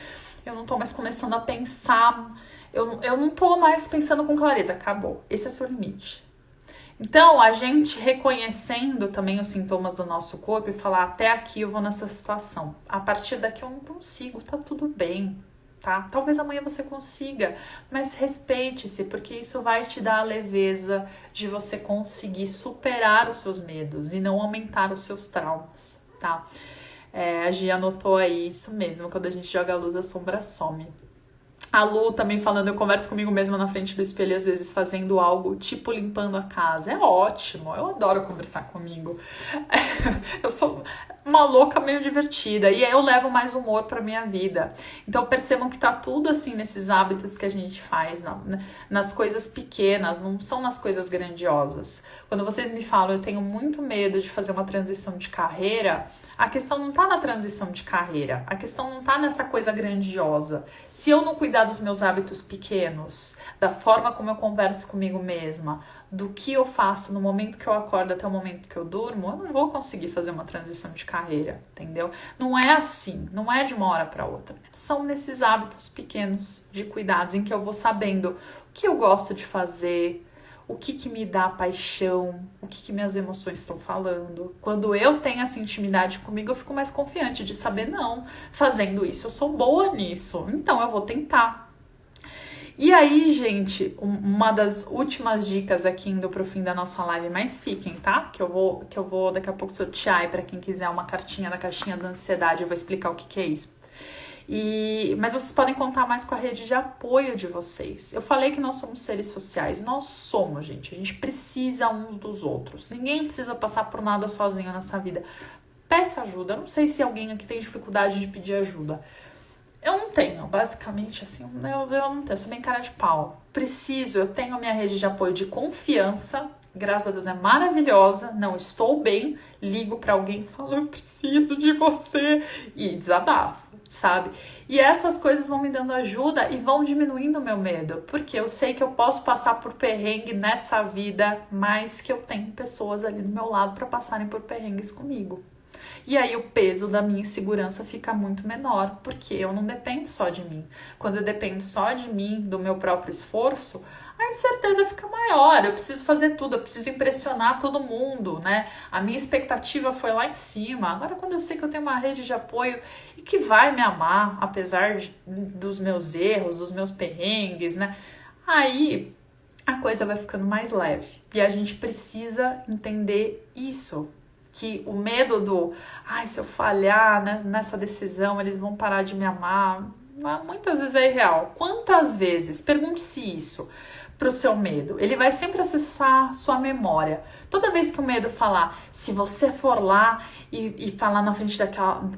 Eu não tô mais começando a pensar. Eu não tô mais pensando com clareza. Acabou. Esse é seu limite. Então, a gente reconhecendo também os sintomas do nosso corpo e falar, até aqui eu vou nessa situação. A partir daqui eu não consigo, tá tudo bem. Tá? Talvez amanhã você consiga, mas respeite-se, porque isso vai te dar a leveza de você conseguir superar os seus medos e não aumentar os seus traumas, tá? A Gi anotou aí, isso mesmo, quando a gente joga a luz, a sombra some. A Lu também falando, eu converso comigo mesma na frente do espelho, às vezes fazendo algo, tipo limpando a casa. É ótimo, eu adoro conversar comigo. Eu sou uma louca meio divertida e aí eu levo mais humor pra minha vida. Então percebam que tá tudo assim nesses hábitos que a gente faz, nas coisas pequenas, não são nas coisas grandiosas. Quando vocês me falam, eu tenho muito medo de fazer uma transição de carreira, a questão não tá na transição de carreira, a questão não tá nessa coisa grandiosa. Se eu não cuidar dos meus hábitos pequenos, da forma como eu converso comigo mesma, do que eu faço no momento que eu acordo até o momento que eu durmo, eu não vou conseguir fazer uma transição de carreira, entendeu? Não é assim, não é de uma hora para outra. São nesses hábitos pequenos de cuidados em que eu vou sabendo o que eu gosto de fazer, o que me dá paixão, o que minhas emoções estão falando. Quando eu tenho essa intimidade comigo, eu fico mais confiante de saber, não, fazendo isso, eu sou boa nisso, então eu vou tentar. E aí, gente, uma das últimas dicas aqui indo pro fim da nossa live, mas fiquem, tá? Que eu vou daqui a pouco sortear, e pra quem quiser uma cartinha da caixinha da ansiedade, eu vou explicar o que é isso. Mas vocês podem contar mais com a rede de apoio de vocês. Eu falei que nós somos seres sociais. Nós somos, gente. A gente precisa uns dos outros. Ninguém precisa passar por nada sozinho nessa vida. peça ajuda. Eu não sei se alguém aqui tem dificuldade de pedir ajuda. Eu não tenho, basicamente, assim, eu não tenho, eu sou bem cara de pau. Eu tenho minha rede de apoio de confiança, graças a Deus é maravilhosa, não estou bem, ligo pra alguém e falo, eu preciso de você, e desabafo, sabe? E essas coisas vão me dando ajuda e vão diminuindo o meu medo, porque eu sei que eu posso passar por perrengue nessa vida, mas que eu tenho pessoas ali do meu lado pra passarem por perrengues comigo. E aí o peso da minha insegurança fica muito menor, porque eu não dependo só de mim. Quando eu dependo só de mim, do meu próprio esforço, a incerteza fica maior. Eu preciso fazer tudo, eu preciso impressionar todo mundo, né? A minha expectativa foi lá em cima. Agora, quando eu sei que eu tenho uma rede de apoio e que vai me amar, apesar dos meus erros, dos meus perrengues, né? Aí a coisa vai ficando mais leve. E a gente precisa entender isso. Que o medo do, se eu falhar, né, nessa decisão, eles vão parar de me amar, muitas vezes é irreal. Quantas vezes, pergunte-se isso pro seu medo, ele vai sempre acessar sua memória. Toda vez que o medo falar, se você for lá e falar na frente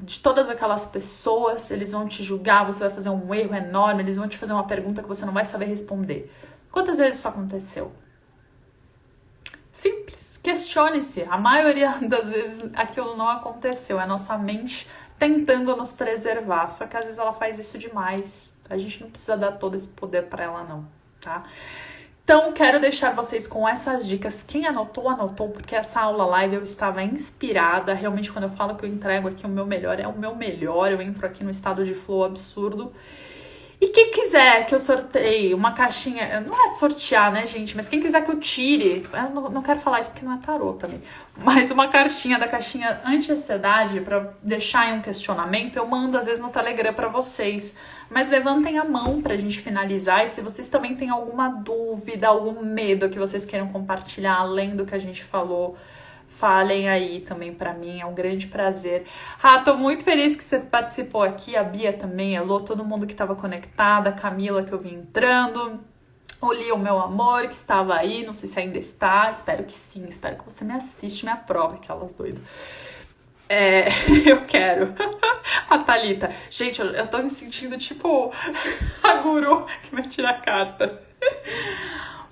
de todas aquelas pessoas, eles vão te julgar, você vai fazer um erro enorme, eles vão te fazer uma pergunta que você não vai saber responder. Quantas vezes isso aconteceu? Simples. Questione-se, a maioria das vezes aquilo não aconteceu, é a nossa mente tentando nos preservar, só que às vezes ela faz isso demais, a gente não precisa dar todo esse poder para ela não, tá? Então quero deixar vocês com essas dicas, quem anotou, anotou, porque essa aula live eu estava inspirada, realmente quando eu falo que eu entrego aqui o meu melhor, é o meu melhor, eu entro aqui no estado de flow absurdo. E quem quiser que eu sorteie uma caixinha, não é sortear, né, gente? Mas quem quiser que eu tire, eu não quero falar isso porque não é tarô também, mas uma cartinha da caixinha anti-ansiedade pra deixar aí um questionamento, eu mando às vezes no Telegram pra vocês. Mas levantem a mão pra gente finalizar e se vocês também têm alguma dúvida, algum medo que vocês queiram compartilhar além do que a gente falou, falem aí também pra mim, é um grande prazer. Tô muito feliz que você participou aqui, a Bia também, a Lô, todo mundo que tava conectada, a Camila que eu vi entrando, o Lio, meu amor, que estava aí, não sei se ainda está, espero que sim, espero que você me assiste, me aprove, aquelas doidas. Eu quero. A Thalita. Gente, eu tô me sentindo tipo a guru que vai tirar carta.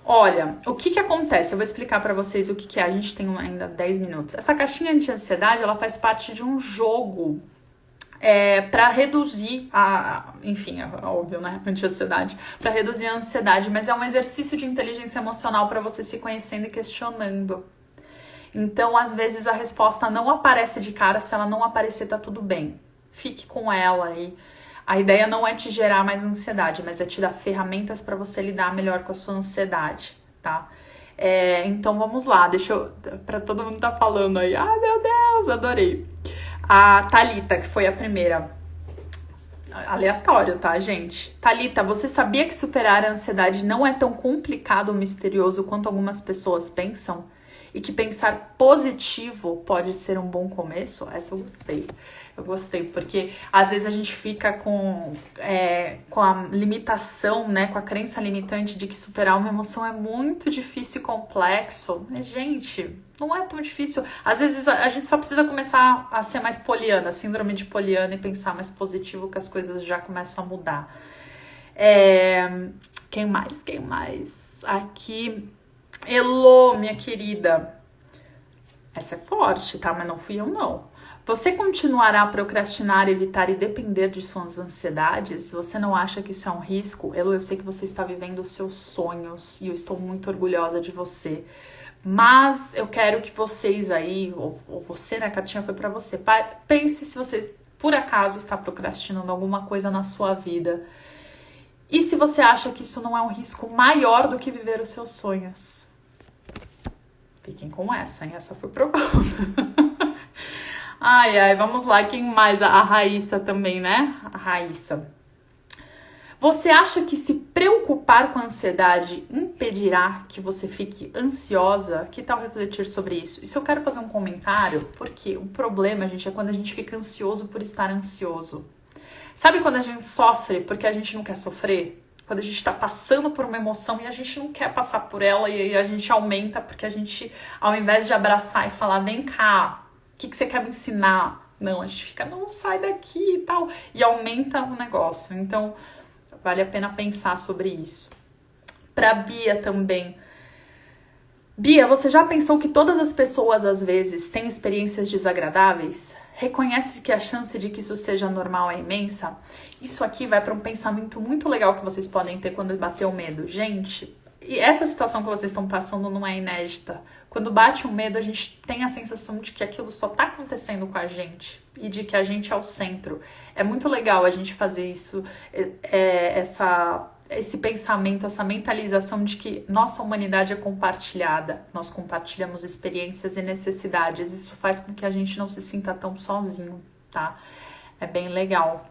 Olha, o que acontece? Eu vou explicar pra vocês o que é. A gente tem ainda 10 minutos. Essa caixinha anti-ansiedade, ela faz parte de um jogo pra reduzir enfim, é óbvio, né? Anti-ansiedade. Pra reduzir a ansiedade, mas é um exercício de inteligência emocional pra você se conhecendo e questionando. Então, às vezes, a resposta não aparece de cara. Se ela não aparecer, tá tudo bem. Fique com ela aí. A ideia não é te gerar mais ansiedade, mas é te dar ferramentas para você lidar melhor com a sua ansiedade, tá? Então vamos lá, pra todo mundo tá falando aí, meu Deus, adorei. A Thalita, que foi a primeira, aleatório, tá, gente? Thalita, você sabia que superar a ansiedade não é tão complicado ou misterioso quanto algumas pessoas pensam? E que pensar positivo pode ser um bom começo? Essa eu gostei. Eu gostei, porque às vezes a gente fica com a limitação, né? Com a crença limitante de que superar uma emoção é muito difícil e complexo. Mas, gente, não é tão difícil. Às vezes a gente só precisa começar a ser mais poliana, síndrome de poliana, e pensar mais positivo que as coisas já começam a mudar. Quem mais? Aqui... Elô, minha querida, essa é forte, tá? Mas não fui eu, não. Você continuará a procrastinar, evitar e depender de suas ansiedades? Você não acha que isso é um risco? Elô, eu sei que você está vivendo os seus sonhos e eu estou muito orgulhosa de você. Mas eu quero que vocês aí, ou você, né, a cartinha foi pra você, pense se você, por acaso, está procrastinando alguma coisa na sua vida. E se você acha que isso não é um risco maior do que viver os seus sonhos? Fiquem com essa, hein? Essa foi profunda. Ai, vamos lá. Quem mais? A Raíssa também, né? A Raíssa. Você acha que se preocupar com a ansiedade impedirá que você fique ansiosa? Que tal refletir sobre isso? Isso eu quero fazer um comentário, porque o problema, gente, é quando a gente fica ansioso por estar ansioso. Sabe quando a gente sofre porque a gente não quer sofrer? Quando a gente tá passando por uma emoção e a gente não quer passar por ela e a gente aumenta porque a gente, ao invés de abraçar e falar, vem cá, o que você quer me ensinar? Não, a gente fica, não, sai daqui e tal. E aumenta o negócio. Então, vale a pena pensar sobre isso. Pra Bia também. Bia, você já pensou que todas as pessoas, às vezes, têm experiências desagradáveis? Reconhece que a chance de que isso seja normal é imensa? Isso aqui vai para um pensamento muito legal que vocês podem ter quando bater o medo. Gente, e essa situação que vocês estão passando não é inédita. Quando bate o medo, a gente tem a sensação de que aquilo só tá acontecendo com a gente e de que a gente é o centro. É muito legal a gente fazer isso, esse pensamento, essa mentalização de que nossa humanidade é compartilhada. Nós compartilhamos experiências e necessidades. Isso faz com que a gente não se sinta tão sozinho, tá? É bem legal.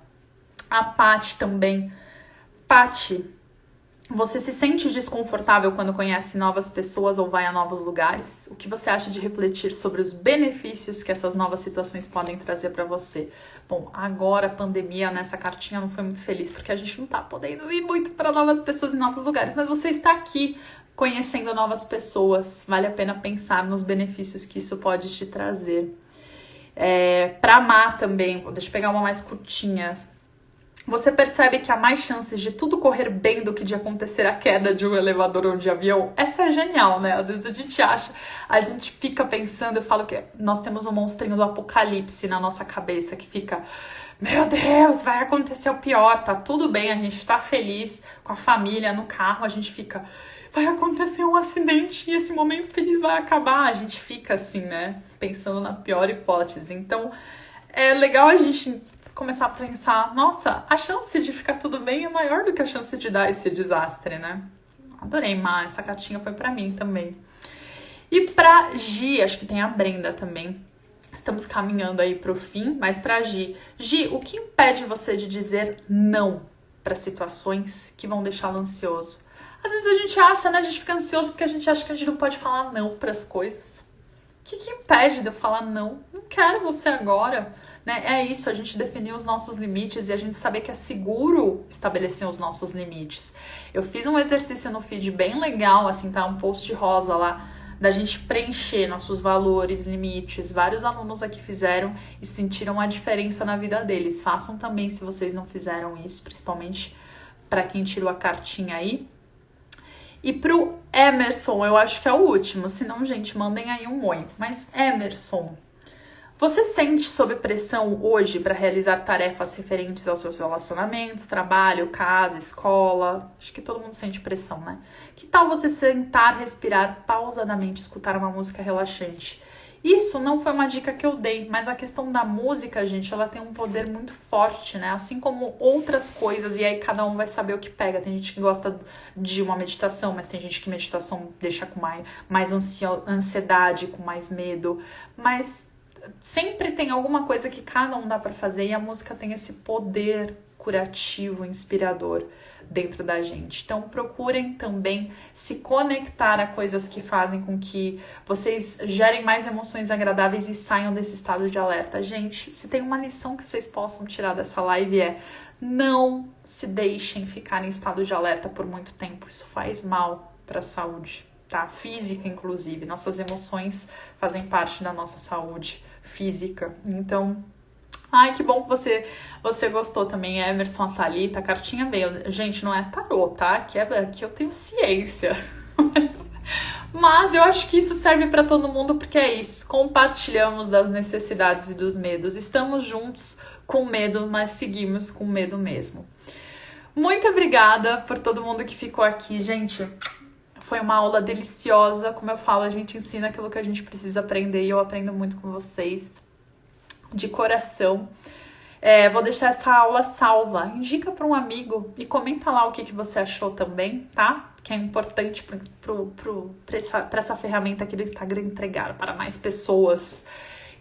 A Paty também. Paty, você se sente desconfortável quando conhece novas pessoas ou vai a novos lugares? O que você acha de refletir sobre os benefícios que essas novas situações podem trazer para você? Bom, agora a pandemia nessa cartinha não foi muito feliz, porque a gente não tá podendo ir muito para novas pessoas em novos lugares, mas você está aqui conhecendo novas pessoas. Vale a pena pensar nos benefícios que isso pode te trazer. Pra amar também, deixa eu pegar uma mais curtinha. Você percebe que há mais chances de tudo correr bem do que de acontecer a queda de um elevador ou de avião? Essa é genial, né? Às vezes a gente fica pensando, eu falo que nós temos um monstrinho do apocalipse na nossa cabeça que fica, meu Deus, vai acontecer o pior, tá tudo bem, a gente tá feliz com a família no carro, a gente fica, vai acontecer um acidente e esse momento feliz vai acabar. A gente fica assim, né? Pensando na pior hipótese. Então, é legal a gente começar a pensar, nossa, a chance de ficar tudo bem é maior do que a chance de dar esse desastre, né? Adorei, Má, essa cartinha foi pra mim também. E pra Gi, acho que tem a Brenda também. Estamos caminhando aí pro fim, mas pra Gi. Gi, o que impede você de dizer não para situações que vão deixá-lo ansioso? Às vezes a gente acha, né? A gente fica ansioso porque a gente acha que a gente não pode falar não pras coisas. O que impede de eu falar não? Não quero você agora. Né? É isso, a gente definir os nossos limites e a gente saber que é seguro estabelecer os nossos limites. Eu fiz um exercício no feed bem legal, assim, tá? Um post rosa lá, da gente preencher nossos valores, limites. Vários alunos aqui fizeram e sentiram a diferença na vida deles. Façam também se vocês não fizeram isso, principalmente para quem tirou a cartinha aí. E pro Emerson, eu acho que é o último, se não, gente, mandem aí um oi. Mas Emerson, você sente sob pressão hoje para realizar tarefas referentes aos seus relacionamentos, trabalho, casa, escola? Acho que todo mundo sente pressão, né? Que tal você sentar, respirar pausadamente, escutar uma música relaxante? Isso não foi uma dica que eu dei, mas a questão da música, gente, ela tem um poder muito forte, né? Assim como outras coisas, e aí cada um vai saber o que pega. Tem gente que gosta de uma meditação, mas tem gente que meditação deixa com mais ansiedade, com mais medo, mas sempre tem alguma coisa que cada um dá pra fazer e a música tem esse poder curativo, inspirador dentro da gente. Então procurem também se conectar a coisas que fazem com que vocês gerem mais emoções agradáveis e saiam desse estado de alerta. Gente, se tem uma lição que vocês possam tirar dessa live não se deixem ficar em estado de alerta por muito tempo. Isso faz mal para a saúde, tá? Física, inclusive. Nossas emoções fazem parte da nossa saúde física. Então, ai, que bom que você gostou também, Emerson, a Thalita, a cartinha veio. Gente, não é tarô, tá? Aqui eu tenho ciência. Mas eu acho que isso serve para todo mundo, porque é isso. Compartilhamos das necessidades e dos medos. Estamos juntos com medo, mas seguimos com medo mesmo. Muito obrigada por todo mundo que ficou aqui, gente. Foi uma aula deliciosa. Como eu falo, a gente ensina aquilo que a gente precisa aprender e eu aprendo muito com vocês. De coração. Vou deixar essa aula salva. Indica para um amigo e comenta lá o que você achou também, tá? Que é importante para essa ferramenta aqui do Instagram entregar para mais pessoas.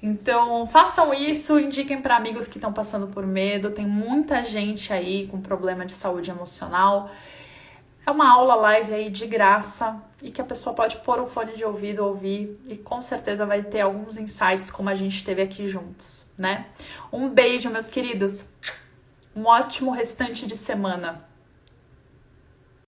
Então, façam isso, indiquem para amigos que estão passando por medo. Tem muita gente aí com problema de saúde emocional. É uma aula live aí de graça e que a pessoa pode pôr o fone de ouvido, ouvir e com certeza vai ter alguns insights como a gente teve aqui juntos, né? Um beijo, meus queridos. Um ótimo restante de semana.